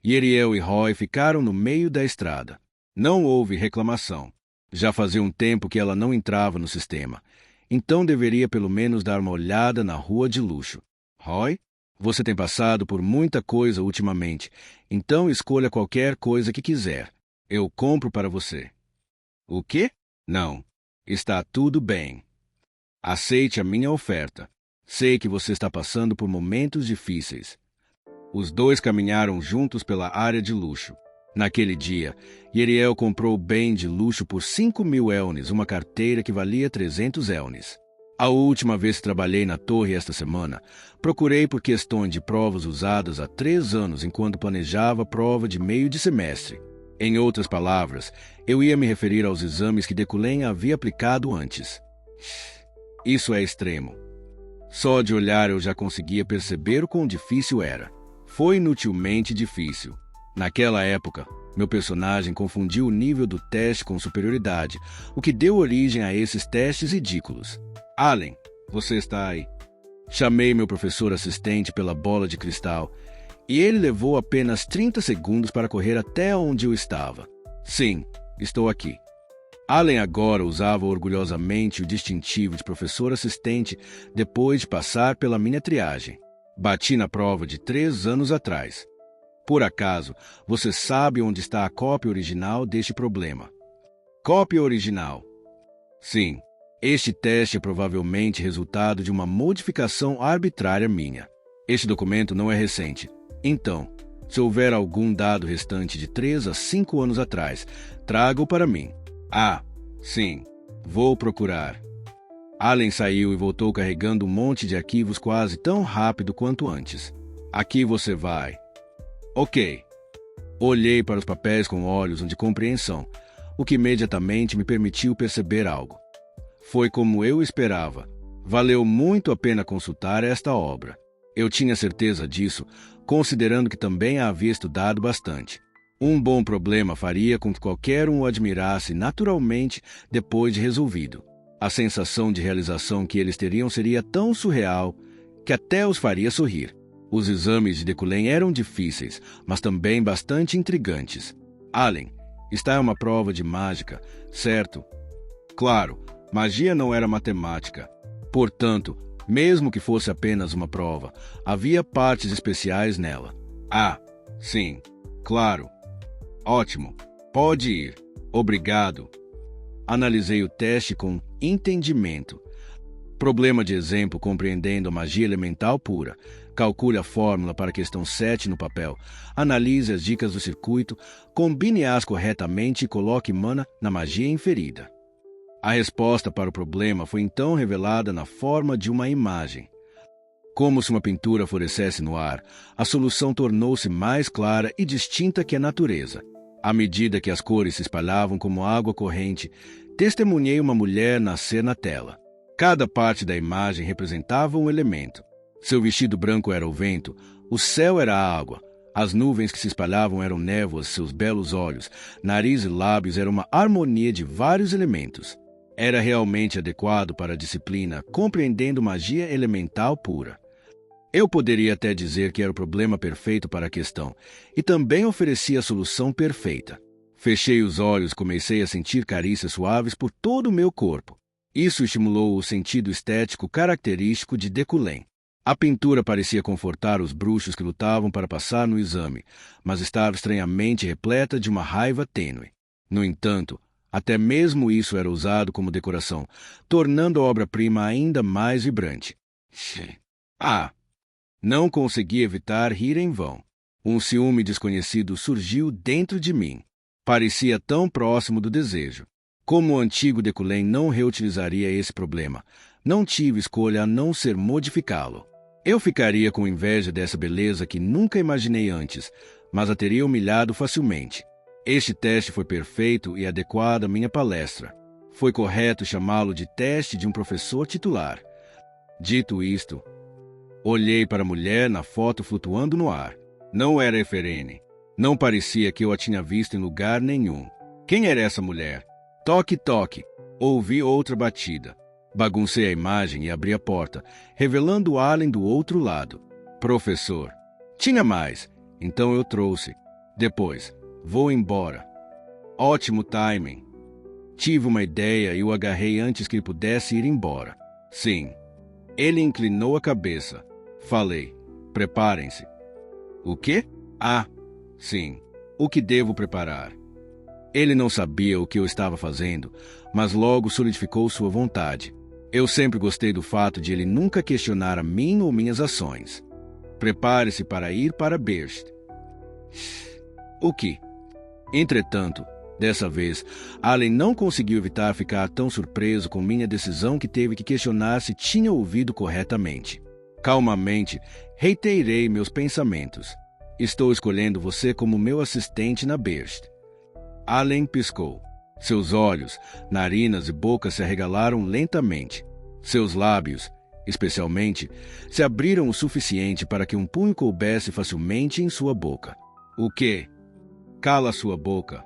Yeriel e Roy ficaram no meio da estrada. Não houve reclamação. Já fazia um tempo que ela não entrava no sistema. Então deveria pelo menos dar uma olhada na rua de luxo. Roy, você tem passado por muita coisa ultimamente, então escolha qualquer coisa que quiser. Eu compro para você. O quê? Não. Está tudo bem. Aceite a minha oferta. Sei que você está passando por momentos difíceis. Os dois caminharam juntos pela área de luxo. Naquele dia, Yeriel comprou bem de luxo por 5.000 elnes, uma carteira que valia 300 elnes. A última vez que trabalhei na torre esta semana, procurei por questões de provas usadas há 3 anos enquanto planejava prova de meio de semestre. Em outras palavras, eu ia me referir aos exames que Decullen havia aplicado antes. Isso é extremo. Só de olhar eu já conseguia perceber o quão difícil era. Foi inutilmente difícil. Naquela época, Meu personagem confundiu o nível do teste com superioridade, o que deu origem a esses testes ridículos. Allen, você está aí. Chamei meu professor assistente pela bola de cristal, e ele levou apenas 30 segundos para correr até onde eu estava. Sim, estou aqui. Allen agora usava orgulhosamente o distintivo de professor assistente depois de passar pela minha triagem. Bati na prova de 3 anos atrás. Por acaso, você sabe onde está a cópia original deste problema? Cópia original. Sim, este teste é provavelmente resultado de uma modificação arbitrária minha. Este documento não é recente. Então, se houver algum dado restante de 3 a 5 anos atrás, traga-o para mim. Ah, sim, vou procurar. Allen saiu e voltou carregando um monte de arquivos quase tão rápido quanto antes. Aqui você vai. Ok. Olhei para os papéis com olhos de compreensão, o que imediatamente me permitiu perceber algo. Foi como eu esperava. Valeu muito a pena consultar esta obra. Eu tinha certeza disso, considerando que também a havia estudado bastante. Um bom problema faria com que qualquer um o admirasse naturalmente depois de resolvido. A sensação de realização que eles teriam seria tão surreal que até os faria sorrir. Os exames de Decullen eram difíceis, mas também bastante intrigantes. Allen, está uma prova de mágica, certo? Claro, magia não era matemática. Portanto, mesmo que fosse apenas uma prova, havia partes especiais nela. Ah, sim, claro. Ótimo, pode ir. Obrigado. Analisei o teste com entendimento. Problema de exemplo compreendendo a magia elemental pura. Calcule a fórmula para a questão 7 no papel. Analise as dicas do circuito, combine-as corretamente e coloque mana na magia inferida. A resposta para o problema foi então revelada na forma de uma imagem. Como se uma pintura florescesse no ar, a solução tornou-se mais clara e distinta que a natureza. À medida que as cores se espalhavam como água corrente, testemunhei uma mulher nascer na tela. Cada parte da imagem representava um elemento. Seu vestido branco era o vento, o céu era a água, as nuvens que se espalhavam eram névoas, seus belos olhos, nariz e lábios eram uma harmonia de vários elementos. Era realmente adequado para a disciplina, compreendendo magia elemental pura. Eu poderia até dizer que era o problema perfeito para a questão, e também oferecia a solução perfeita. Fechei os olhos e comecei a sentir carícias suaves por todo o meu corpo. Isso estimulou o sentido estético característico de Decullen. A pintura parecia confortar os bruxos que lutavam para passar no exame, mas estava estranhamente repleta de uma raiva tênue. No entanto, até mesmo isso era usado como decoração, tornando a obra-prima ainda mais vibrante. Não consegui evitar rir em vão. Um ciúme desconhecido surgiu dentro de mim. Parecia tão próximo do desejo. Como o antigo Decullen não reutilizaria esse problema, não tive escolha a não ser modificá-lo. Eu ficaria com inveja dessa beleza que nunca imaginei antes, mas a teria humilhado facilmente. Este teste foi perfeito e adequado à minha palestra. Foi correto chamá-lo de teste de um professor titular. Dito isto, olhei para a mulher na foto flutuando no ar. Não era Eferene. Não parecia que eu a tinha visto em lugar nenhum. Quem era essa mulher? Toque, toque. Ouvi outra batida. Baguncei a imagem e abri a porta, revelando Allen do outro lado. Professor. Tinha mais. Então eu trouxe. Depois, vou embora. Ótimo timing. Tive uma ideia e o agarrei antes que ele pudesse ir embora. Sim. Ele inclinou a cabeça. Falei. Preparem-se. O quê? Ah, sim. O que devo preparar? Ele não sabia o que eu estava fazendo, mas logo solidificou sua vontade. Eu sempre gostei do fato de ele nunca questionar a mim ou minhas ações. Prepare-se para ir para Birst. O que? Entretanto, dessa vez, Allen não conseguiu evitar ficar tão surpreso com minha decisão que teve que questionar se tinha ouvido corretamente. Calmamente, reiterei meus pensamentos. Estou escolhendo você como meu assistente na Birst. Allen piscou. Seus olhos, narinas e boca se arregalaram lentamente. Seus lábios, especialmente, se abriram o suficiente para que um punho coubesse facilmente em sua boca. O quê? Cala sua boca.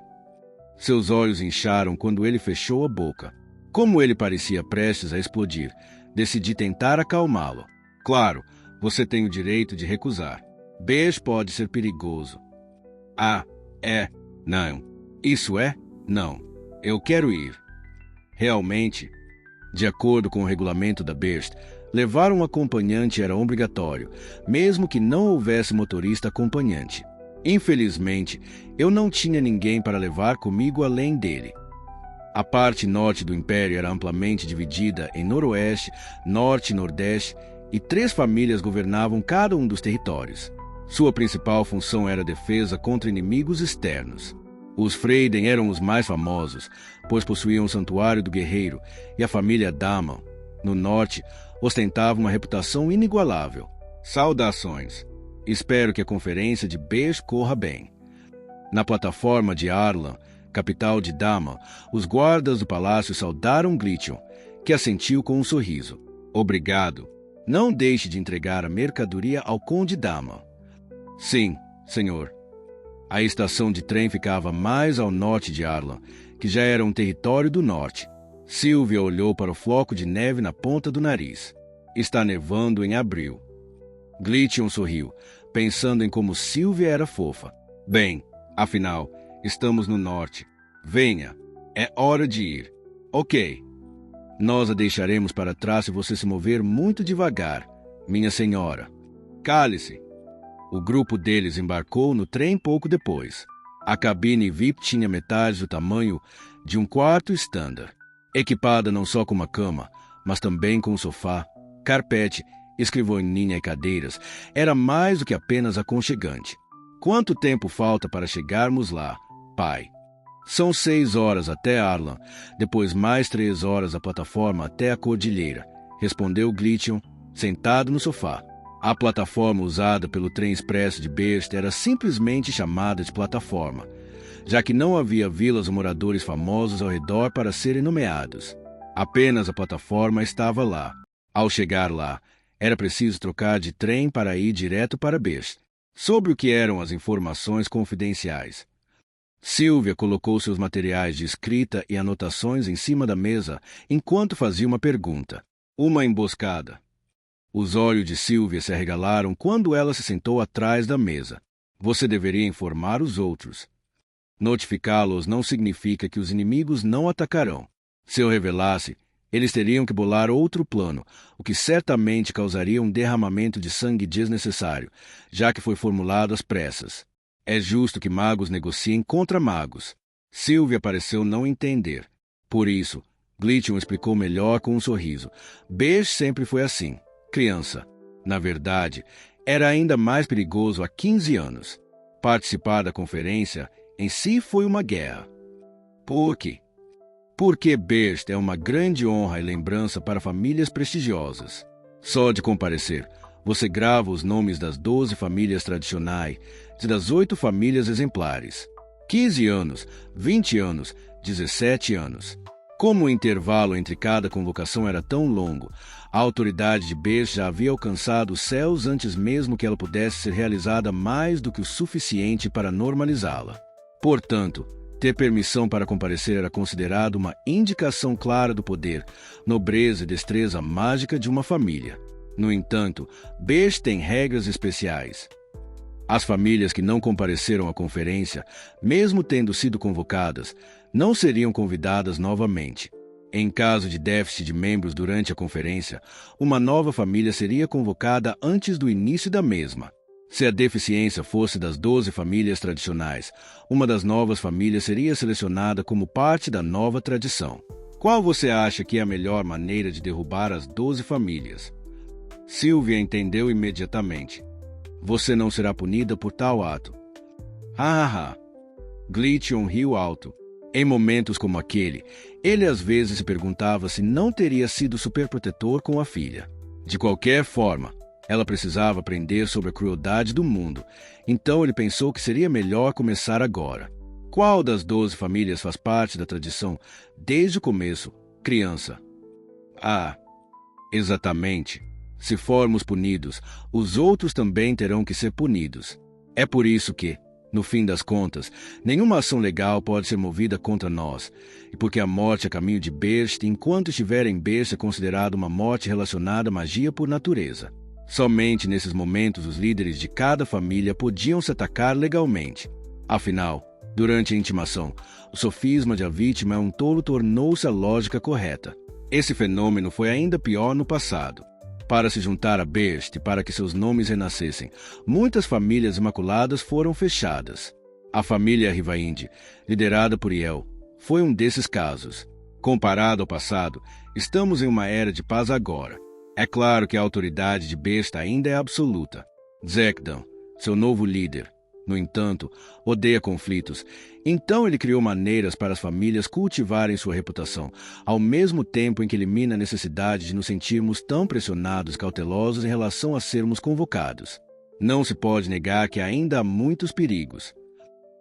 Seus olhos incharam quando ele fechou a boca. Como ele parecia prestes a explodir, decidi tentar acalmá-lo. Claro, você tem o direito de recusar. Beijo pode ser perigoso. Ah, é? Não. Isso é? Não. Eu quero ir. Realmente, de acordo com o regulamento da Beast, levar um acompanhante era obrigatório, mesmo que não houvesse motorista acompanhante. Infelizmente, eu não tinha ninguém para levar comigo além dele. A parte norte do Império era amplamente dividida em Noroeste, Norte e Nordeste, e 3 famílias governavam cada um dos territórios. Sua principal função era a defesa contra inimigos externos. Os Freiden eram os mais famosos, pois possuíam o Santuário do Guerreiro, e a família Daman, no norte, ostentava uma reputação inigualável. Saudações! Espero que a conferência de Beijo corra bem. Na plataforma de Arlan, capital de Daman, os guardas do palácio saudaram Glytion, que assentiu com um sorriso. Obrigado. Não deixe de entregar a mercadoria ao Conde Daman. Sim, senhor. A estação de trem ficava mais ao norte de Arlan, que já era um território do norte. Sylvia olhou para o floco de neve na ponta do nariz. Está nevando em abril. Glytion sorriu, pensando em como Sylvia era fofa. Bem, afinal, estamos no norte. Venha, é hora de ir. Ok. Nós a deixaremos para trás se você se mover muito devagar, minha senhora. Cale-se. O grupo deles embarcou no trem pouco depois. A cabine VIP tinha metade do tamanho de um quarto standard, equipada não só com uma cama, mas também com um sofá, carpete, escrivaninha e cadeiras. Era mais do que apenas aconchegante. Quanto tempo falta para chegarmos lá, pai? São 6 horas até Arlan, depois mais 3 horas a plataforma até a cordilheira, respondeu Glytion, sentado no sofá. A plataforma usada pelo trem expresso de Beast era simplesmente chamada de plataforma, já que não havia vilas ou moradores famosos ao redor para serem nomeados. Apenas a plataforma estava lá. Ao chegar lá, era preciso trocar de trem para ir direto para Beast. Sobre o que eram as informações confidenciais. Sylvia colocou seus materiais de escrita e anotações em cima da mesa enquanto fazia uma pergunta. Uma emboscada. Os olhos de Sylvia se arregalaram quando ela se sentou atrás da mesa. Você deveria informar os outros. Notificá-los não significa que os inimigos não atacarão. Se eu revelasse, eles teriam que bolar outro plano, o que certamente causaria um derramamento de sangue desnecessário, já que foi formulado às pressas. É justo que magos negociem contra magos. Sylvia pareceu não entender. Por isso, Glytion explicou melhor com um sorriso. Beijo sempre foi assim. Criança. Na verdade, era ainda mais perigoso há 15 anos. Participar da conferência em si foi uma guerra. Por quê? Porque Beast é uma grande honra e lembrança para famílias prestigiosas. Só de comparecer, você grava os nomes das 12 famílias tradicionais e das 8 famílias exemplares. 15 anos, 20 anos, 17 anos. Como o intervalo entre cada convocação era tão longo, a autoridade de Beast já havia alcançado os céus antes mesmo que ela pudesse ser realizada mais do que o suficiente para normalizá-la. Portanto, ter permissão para comparecer era considerado uma indicação clara do poder, nobreza e destreza mágica de uma família. No entanto, Beast tem regras especiais. As famílias que não compareceram à conferência, mesmo tendo sido convocadas, não seriam convidadas novamente. Em caso de déficit de membros durante a conferência, uma nova família seria convocada antes do início da mesma. Se a deficiência fosse das 12 famílias tradicionais, uma das novas famílias seria selecionada como parte da nova tradição. Qual você acha que é a melhor maneira de derrubar as 12 famílias? Sylvia entendeu imediatamente. Você não será punida por tal ato. Glytion riu alto. Em momentos como aquele, ele às vezes se perguntava se não teria sido superprotetor com a filha. De qualquer forma, ela precisava aprender sobre a crueldade do mundo, então ele pensou que seria melhor começar agora. Qual das 12 famílias faz parte da tradição desde o começo, criança? Exatamente. Se formos punidos, os outros também terão que ser punidos. É por isso que, No fim das contas, nenhuma ação legal pode ser movida contra nós, e porque a morte a caminho de Bercht, enquanto estiver em Bercht, é considerada uma morte relacionada à magia por natureza. Somente nesses momentos os líderes de cada família podiam se atacar legalmente. Afinal, durante a intimação, o sofisma de a vítima é um tolo tornou-se a lógica correta. Esse fenômeno foi ainda pior no passado. Para se juntar a Bercht e para que seus nomes renascessem, muitas famílias imaculadas foram fechadas. A família Rivainde, liderada por Iel, foi um desses casos. Comparado ao passado, estamos em uma era de paz agora. É claro que a autoridade de Bercht ainda é absoluta. Zekdan, seu novo líder, no entanto, odeia conflitos. Então ele criou maneiras para as famílias cultivarem sua reputação, ao mesmo tempo em que elimina a necessidade de nos sentirmos tão pressionados e cautelosos em relação a sermos convocados. Não se pode negar que ainda há muitos perigos.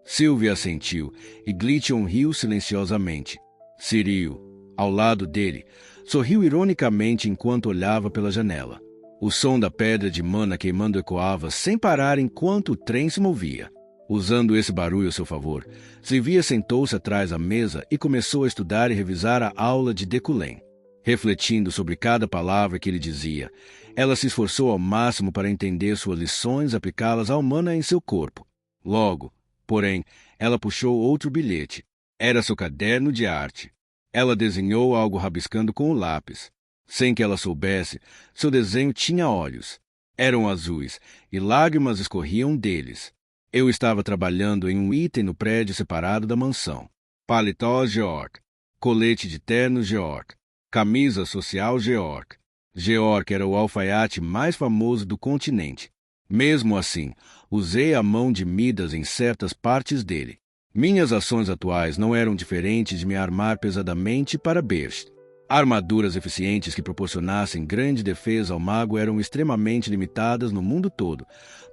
Sylvia assentiu e Glytion riu silenciosamente. Cyril, ao lado dele, sorriu ironicamente enquanto olhava pela janela. O som da pedra de mana queimando ecoava sem parar enquanto o trem se movia. Usando esse barulho a seu favor, Sylvia sentou-se atrás da mesa e começou a estudar e revisar a aula de Deculém. Refletindo sobre cada palavra que ele dizia, ela se esforçou ao máximo para entender suas lições e aplicá-las ao mana em seu corpo. Logo, porém, ela puxou outro bilhete. Era seu caderno de arte. Ela desenhou algo rabiscando com o lápis. Sem que ela soubesse, seu desenho tinha olhos. Eram azuis, e lágrimas escorriam deles. Eu estava trabalhando em um item no prédio separado da mansão. Paletó Georg, colete de terno Georg, camisa social Georg. Georg era o alfaiate mais famoso do continente. Mesmo assim, usei a mão de Midas em certas partes dele. Minhas ações atuais não eram diferentes de me armar pesadamente para Bercht. Armaduras eficientes que proporcionassem grande defesa ao mago eram extremamente limitadas no mundo todo,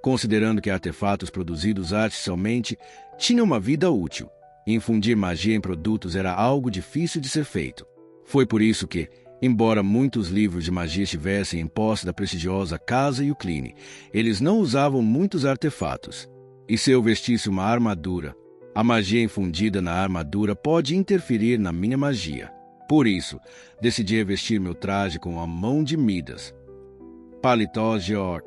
considerando que artefatos produzidos artificialmente tinham uma vida útil. Infundir magia em produtos era algo difícil de ser feito. Foi por isso que, embora muitos livros de magia estivessem em posse da prestigiosa Casa Yucline, eles não usavam muitos artefatos. E se eu vestisse uma armadura, a magia infundida na armadura pode interferir na minha magia. Por isso, decidi revestir meu traje com a mão de Midas. Paletó Georg.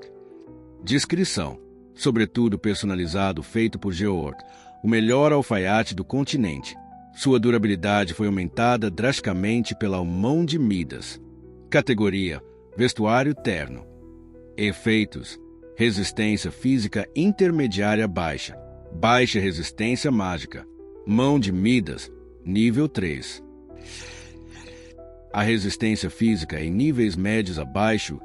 Descrição. Sobretudo personalizado feito por Georg, o melhor alfaiate do continente. Sua durabilidade foi aumentada drasticamente pela mão de Midas. Categoria: vestuário terno. Efeitos: resistência física intermediária baixa. Baixa resistência mágica. Mão de Midas, nível 3. A resistência física em níveis médios abaixo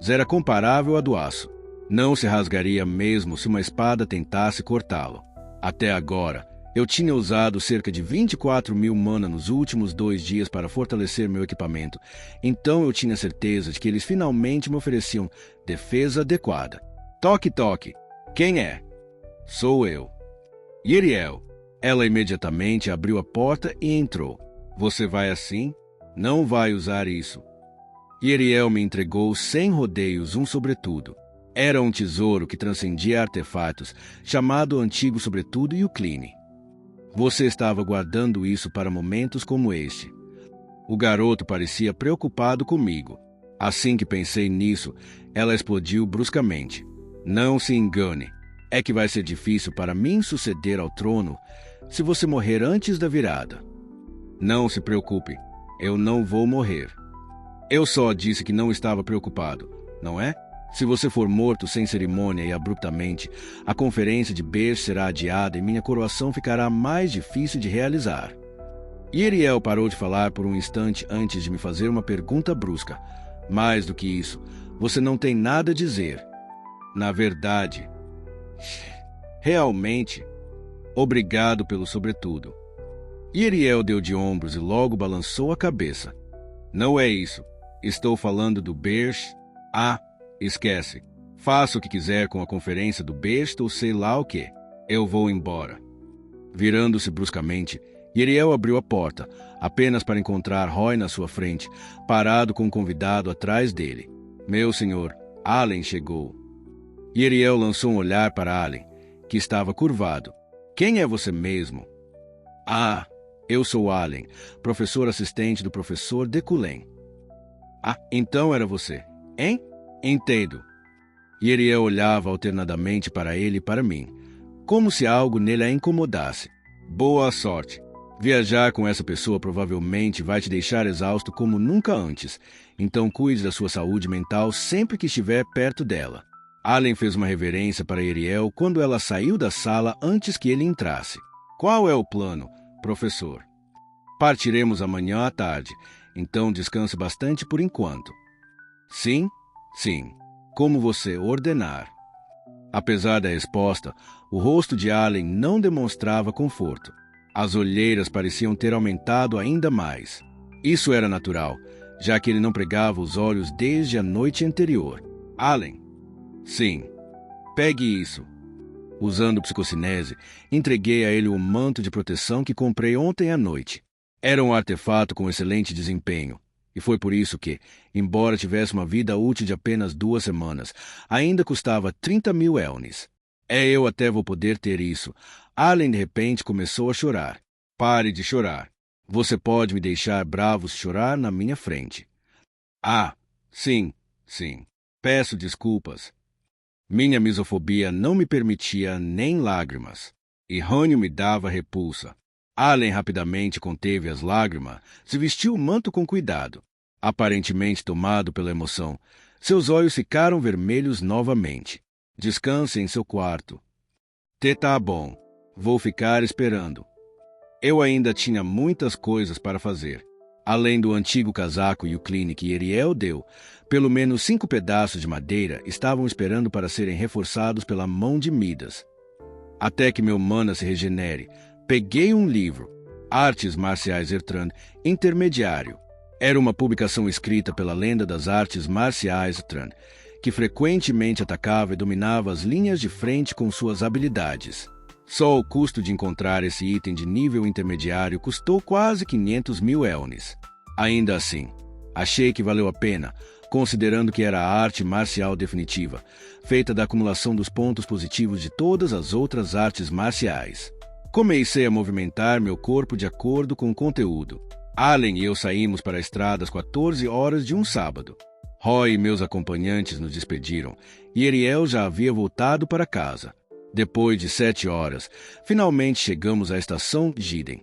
era comparável à do aço. Não se rasgaria mesmo se uma espada tentasse cortá-lo. Até agora, eu tinha usado cerca de 24.000 mana nos últimos 2 dias para fortalecer meu equipamento, então eu tinha certeza de que eles finalmente me ofereciam defesa adequada. Toque, toque. Quem é? Sou eu. Yeriel. Ela imediatamente abriu a porta e entrou. Você vai assim? Não vai usar isso. Yeriel me entregou sem rodeios um sobretudo. Era um tesouro que transcendia artefatos, chamado Antigo Sobretudo Yucline. Você estava guardando isso para momentos como este. O garoto parecia preocupado comigo. Assim que pensei nisso, ela explodiu bruscamente. Não se engane. É que vai ser difícil para mim suceder ao trono se você morrer antes da virada. Não se preocupe. Eu não vou morrer. Eu só disse que não estava preocupado, não é? Se você for morto sem cerimônia e abruptamente, a conferência de Bercht será adiada e minha coroação ficará mais difícil de realizar. Yeriel parou de falar por um instante antes de me fazer uma pergunta brusca. Mais do que isso, você não tem nada a dizer. Na verdade, realmente, obrigado pelo sobretudo. Yeriel deu de ombros e logo balançou a cabeça. Não é isso. Estou falando do Bercht. Ah, esquece. Faça o que quiser com a conferência do Bercht ou sei lá o que. Eu vou embora. Virando-se bruscamente, Yeriel abriu a porta, apenas para encontrar Roy na sua frente, parado com um convidado atrás dele. Meu senhor, Allen chegou. Yeriel lançou um olhar para Allen. que estava curvado. Quem é você mesmo? Ah, eu sou Allen, professor assistente do professor Decullen. Ah, então era você, hein? Entendo. E Ariel olhava alternadamente para ele e para mim, como se algo nele a incomodasse. Boa sorte. Viajar com essa pessoa provavelmente vai te deixar exausto como nunca antes, então cuide da sua saúde mental sempre que estiver perto dela. Allen fez uma reverência para Ariel quando ela saiu da sala antes que ele entrasse. Qual é o plano, professor? Partiremos amanhã à tarde, então descanse bastante por enquanto. Sim, sim. Como você ordenar. Apesar da resposta, o rosto de Allen não demonstrava conforto. As olheiras pareciam ter aumentado ainda mais. Isso era natural, já que ele não pregava os olhos desde a noite anterior. Allen. Sim. Pegue isso. Usando psicocinese, entreguei a ele o manto de proteção que comprei ontem à noite. Era um artefato com excelente desempenho. E foi por isso que, embora tivesse uma vida útil de apenas 2 semanas, ainda custava 30.000 elnis. Eu até vou poder ter isso. Allen de repente começou a chorar. Pare de chorar. Você pode me deixar bravo se chorar na minha frente. Ah, sim, sim. Peço desculpas. Minha misofobia não me permitia nem lágrimas. E Rânio me dava repulsa. Allen rapidamente conteve as lágrimas, se vestiu o manto com cuidado. Aparentemente tomado pela emoção, seus olhos ficaram vermelhos novamente. Descanse em seu quarto. Tá bom. Vou ficar esperando. Eu ainda tinha muitas coisas para fazer. Além do antigo casaco e o clean que Ariel deu, pelo menos 5 pedaços de madeira estavam esperando para serem reforçados pela mão de Midas. Até que meu mana se regenere, peguei um livro, Artes Marciais Ertrand, Intermediário. Era uma publicação escrita pela lenda das artes marciais Ertrand, que frequentemente atacava e dominava as linhas de frente com suas habilidades. Só o custo de encontrar esse item de nível intermediário custou quase 500.000 elnis. Ainda assim, achei que valeu a pena, considerando que era a arte marcial definitiva, feita da acumulação dos pontos positivos de todas as outras artes marciais. Comecei a movimentar meu corpo de acordo com o conteúdo. Allen e eu saímos para a estrada às 14 horas de um sábado. Roy e meus acompanhantes nos despediram, e Ariel já havia voltado para casa. Depois de 7 horas, finalmente chegamos à estação Giden,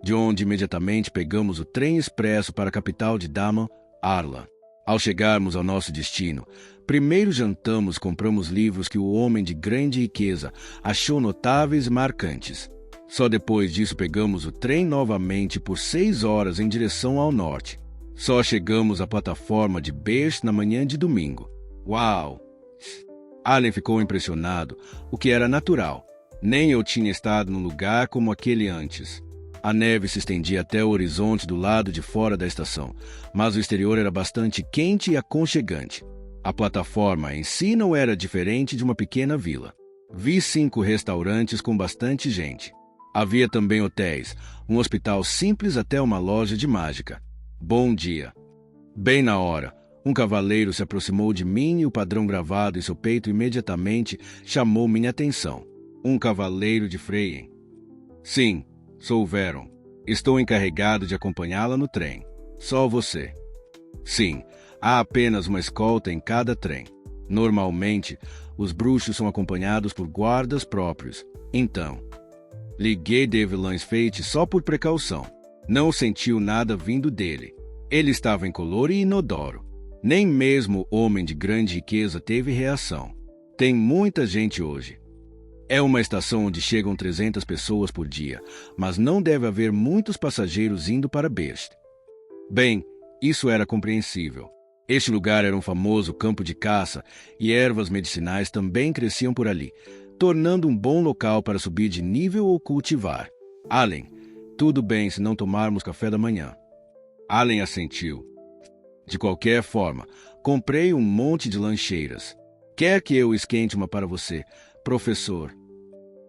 de onde imediatamente pegamos o trem expresso para a capital de Daman, Arla. Ao chegarmos ao nosso destino, primeiro jantamos e compramos livros que o homem de grande riqueza achou notáveis e marcantes. Só depois disso pegamos o trem novamente por 6 horas em direção ao norte. Só chegamos à plataforma de Berch na manhã de domingo. Uau! Allen ficou impressionado, o que era natural. Nem eu tinha estado num lugar como aquele antes. A neve se estendia até o horizonte do lado de fora da estação, mas o exterior era bastante quente e aconchegante. A plataforma em si não era diferente de uma pequena vila. Vi 5 restaurantes com bastante gente. Havia também hotéis, um hospital simples até uma loja de mágica. Bom dia. Bem na hora, um cavaleiro se aproximou de mim e o padrão gravado em seu peito imediatamente chamou minha atenção. Um cavaleiro de Freyen. Sim, sou Veron. Estou encarregado de acompanhá-la no trem. Só você. Sim, há apenas uma escolta em cada trem. Normalmente, os bruxos são acompanhados por guardas próprios. Então, liguei de Evelyn's Fate só por precaução. Não sentiu nada vindo dele. Ele estava incolor e inodoro. Nem mesmo o homem de grande riqueza teve reação. Tem muita gente hoje. É uma estação onde chegam 300 pessoas por dia, mas não deve haver muitos passageiros indo para Bercht. Bem, isso era compreensível. Este lugar era um famoso campo de caça e ervas medicinais também cresciam por ali, tornando um bom local para subir de nível ou cultivar. Allen, tudo bem se não tomarmos café da manhã. Allen assentiu. De qualquer forma, comprei um monte de lancheiras. Quer que eu esquente uma para você, professor?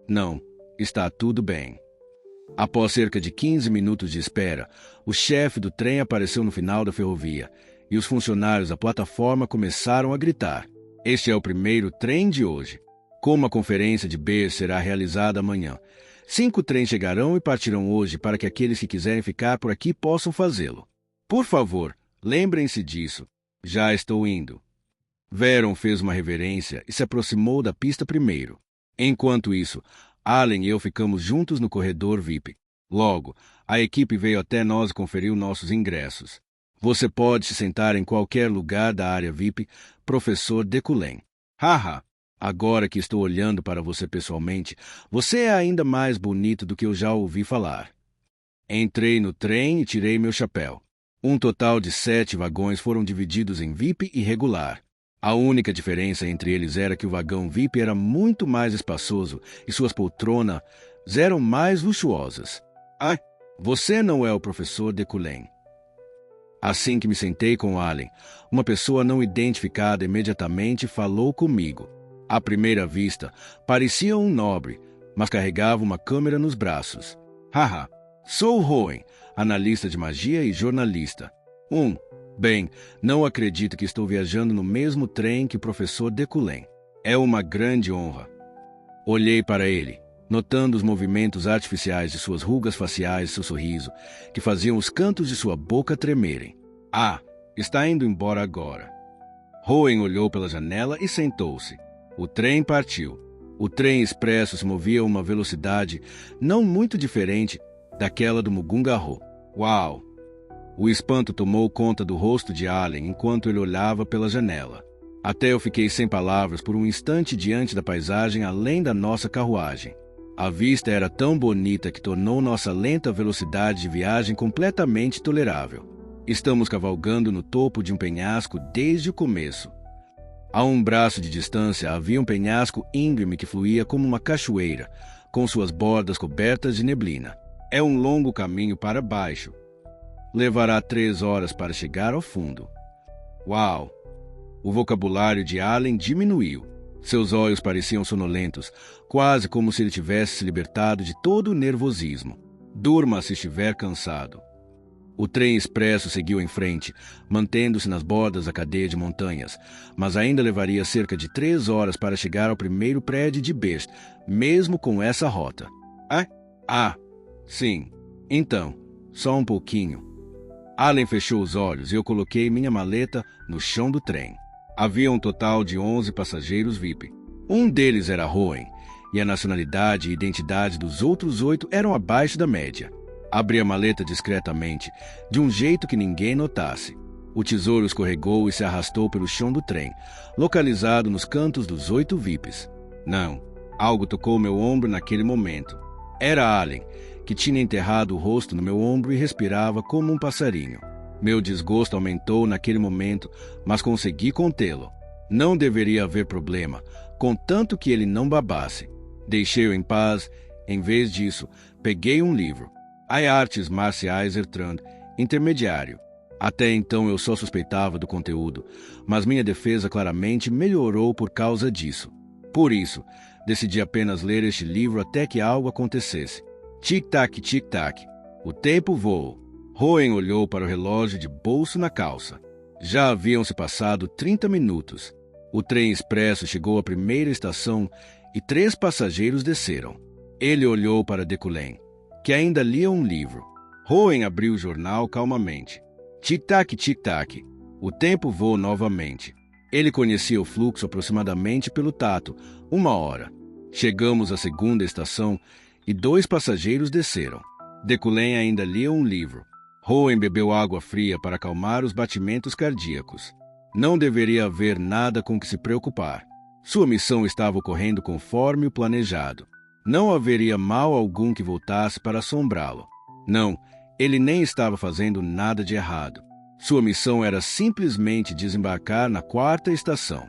Não, está tudo bem. Após cerca de 15 minutos de espera, o chefe do trem apareceu no final da ferrovia e os funcionários da plataforma começaram a gritar. Este é o primeiro trem de hoje. Como a conferência de Beer será realizada amanhã, 5 trens chegarão e partirão hoje para que aqueles que quiserem ficar por aqui possam fazê-lo. Por favor, lembrem-se disso. Já estou indo. Veron fez uma reverência e se aproximou da pista primeiro. Enquanto isso, Allen e eu ficamos juntos no corredor VIP. Logo, a equipe veio até nós e conferiu nossos ingressos. Você pode se sentar em qualquer lugar da área VIP, professor Decullen. Haha, agora que estou olhando para você pessoalmente, você é ainda mais bonito do que eu já ouvi falar. Entrei no trem e tirei meu chapéu. Um total de 7 vagões foram divididos em VIP e regular. A única diferença entre eles era que o vagão VIP era muito mais espaçoso e suas poltronas eram mais luxuosas. Ah, você não é o professor Decullen. Assim que me sentei com Allen, uma pessoa não identificada imediatamente falou comigo. À primeira vista, parecia um nobre, mas carregava uma câmera nos braços. Haha, sou Rowan, analista de magia e jornalista. Bem, não acredito que estou viajando no mesmo trem que o professor Decullen. É uma grande honra. Olhei para ele, notando os movimentos artificiais de suas rugas faciais e seu sorriso, que faziam os cantos de sua boca tremerem. Ah, está indo embora agora. Rowan olhou pela janela e sentou-se. O trem partiu. O trem expresso se movia a uma velocidade não muito diferente daquela do Mugunga-Ro. Uau! O espanto tomou conta do rosto de Allen enquanto ele olhava pela janela. Até eu fiquei sem palavras por um instante diante da paisagem além da nossa carruagem. A vista era tão bonita que tornou nossa lenta velocidade de viagem completamente tolerável. Estamos cavalgando no topo de um penhasco desde o começo. A um braço de distância havia um penhasco íngreme que fluía como uma cachoeira, com suas bordas cobertas de neblina. É um longo caminho para baixo. Levará 3 horas para chegar ao fundo. Uau! O vocabulário de Allen diminuiu. Seus olhos pareciam sonolentos, quase como se ele tivesse se libertado de todo o nervosismo. Durma se estiver cansado. O trem expresso seguiu em frente, mantendo-se nas bordas da cadeia de montanhas, mas ainda levaria cerca de 3 horas para chegar ao primeiro prédio de Best, mesmo com essa rota. Sim. Então, só um pouquinho. Allen fechou os olhos e eu coloquei minha maleta no chão do trem. Havia um total de 11 passageiros VIP. Um deles era Rowan, e a nacionalidade e identidade dos outros 8 eram abaixo da média. Abri a maleta discretamente, de um jeito que ninguém notasse. O tesouro escorregou e se arrastou pelo chão do trem, localizado nos cantos dos 8 VIPs. Não, algo tocou meu ombro naquele momento. Era Allen, que tinha enterrado o rosto no meu ombro e respirava como um passarinho. Meu desgosto aumentou naquele momento, mas consegui contê-lo. Não deveria haver problema, contanto que ele não babasse. Deixei-o em paz. Em vez disso, peguei um livro. As Artes Marciais Ertrand, intermediário. Até então eu só suspeitava do conteúdo, mas minha defesa claramente melhorou por causa disso. Por isso, decidi apenas ler este livro até que algo acontecesse. Tic-tac, tic-tac. O tempo voou. Rowan olhou para o relógio de bolso na calça. Já haviam se passado 30 minutos. O trem expresso chegou à primeira estação e 3 passageiros desceram. Ele olhou para Decullen, que ainda lia um livro. Rowan abriu o jornal calmamente. Tic-tac, tic-tac. O tempo voou novamente. Ele conhecia o fluxo aproximadamente pelo tato, 1 hora. Chegamos à segunda estação e 2 passageiros desceram. Decullen ainda lia um livro. Rowan bebeu água fria para acalmar os batimentos cardíacos. Não deveria haver nada com que se preocupar. Sua missão estava ocorrendo conforme o planejado. Não haveria mal algum que voltasse para assombrá-lo. Não, ele nem estava fazendo nada de errado. Sua missão era simplesmente desembarcar na 4ª estação.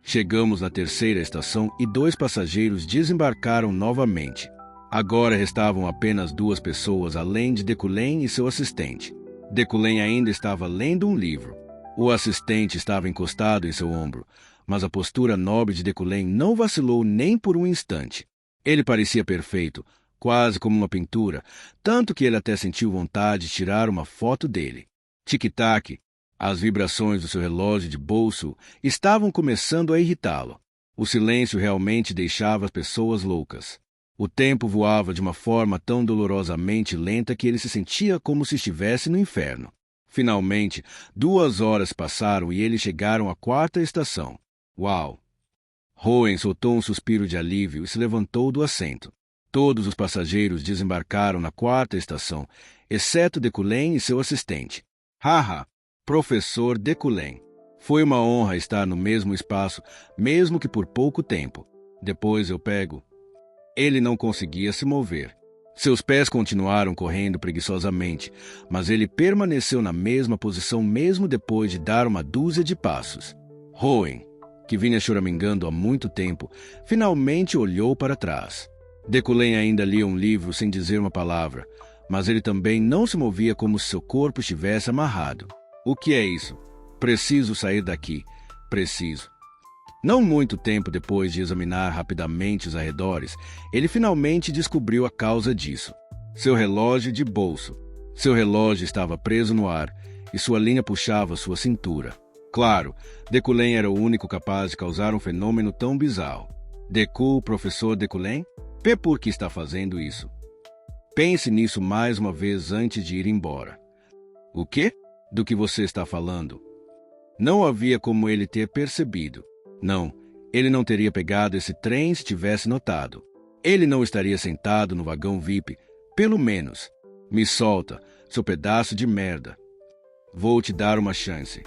Chegamos na 3ª estação e 2 passageiros desembarcaram novamente. Agora restavam apenas 2 pessoas além de Decullen e seu assistente. Decullen ainda estava lendo um livro. O assistente estava encostado em seu ombro, mas a postura nobre de Decullen não vacilou nem por um instante. Ele parecia perfeito, quase como uma pintura, tanto que ele até sentiu vontade de tirar uma foto dele. Tic-tac. As vibrações do seu relógio de bolso estavam começando a irritá-lo. O silêncio realmente deixava as pessoas loucas. O tempo voava de uma forma tão dolorosamente lenta que ele se sentia como se estivesse no inferno. Finalmente, 2 horas passaram e eles chegaram à 4ª estação. Uau! Rowan soltou um suspiro de alívio e se levantou do assento. Todos os passageiros desembarcaram na 4ª estação, exceto Decullen e seu assistente. Haha! Professor Decullen. Foi uma honra estar no mesmo espaço, mesmo que por pouco tempo. Depois eu pego. Ele não conseguia se mover. Seus pés continuaram correndo preguiçosamente, mas ele permaneceu na mesma posição mesmo depois de dar uma dúzia de passos. Rowan, que vinha choramingando há muito tempo, finalmente olhou para trás. Decullen ainda lia um livro sem dizer uma palavra, mas ele também não se movia como se seu corpo estivesse amarrado. O que é isso? Preciso sair daqui. Preciso. Não muito tempo depois de examinar rapidamente os arredores, ele finalmente descobriu a causa disso. Seu relógio de bolso. Seu relógio estava preso no ar e sua linha puxava sua cintura. Claro, Decullen era o único capaz de causar um fenômeno tão bizarro. Deku, professor Decullen? Por que está fazendo isso? Pense nisso mais uma vez antes de ir embora. O quê? Do que você está falando? Não havia como ele ter percebido. Não, ele não teria pegado esse trem se tivesse notado. Ele não estaria sentado no vagão VIP, pelo menos. Me solta, seu pedaço de merda. Vou te dar uma chance.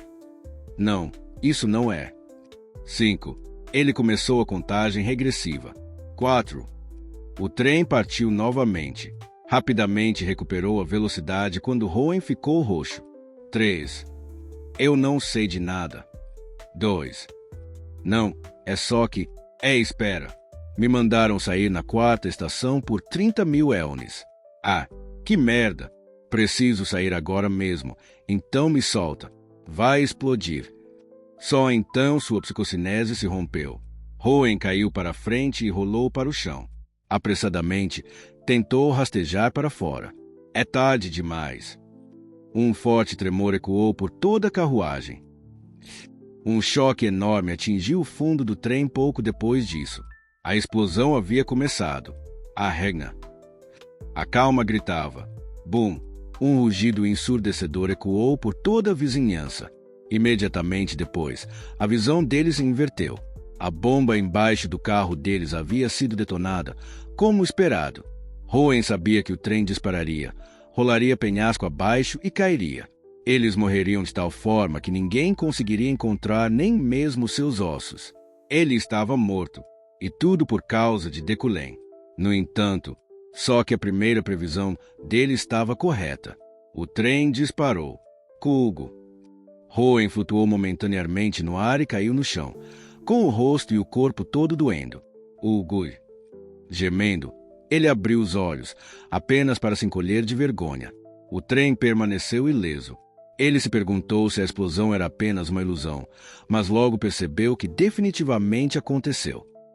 Não, isso não é. 5. Ele começou a contagem regressiva. 4. O trem partiu novamente. Rapidamente recuperou a velocidade quando Rowan ficou roxo. 3. Eu não sei de nada. 2. Não, é só que... espera. Me mandaram sair na 4ª estação por 30.000 elnes. Ah, que merda. Preciso sair agora mesmo, então me solta. Vai explodir. Só então sua psicocinese se rompeu. Rowan caiu para frente e rolou para o chão. Apressadamente, tentou rastejar para fora. É tarde demais. Um forte tremor ecoou por toda a carruagem. Um choque enorme atingiu o fundo do trem pouco depois disso. A explosão havia começado. A regna. A calma gritava. Bum! Um rugido ensurdecedor ecoou por toda a vizinhança. Imediatamente depois, a visão deles se inverteu. A bomba embaixo do carro deles havia sido detonada, como esperado. Rowan sabia que o trem dispararia, rolaria penhasco abaixo e cairia. Eles morreriam de tal forma que ninguém conseguiria encontrar nem mesmo seus ossos. Ele estava morto, e tudo por causa de Decullen. No entanto, só que a primeira previsão dele estava correta. O trem disparou. Kugo. Rowan flutuou momentaneamente no ar e caiu no chão, com o rosto e o corpo todo doendo. Ugui. Gemendo, ele abriu os olhos, apenas para se encolher de vergonha. O trem permaneceu ileso. Ele se perguntou se a explosão era apenas uma ilusão, mas logo percebeu que definitivamente aconteceu.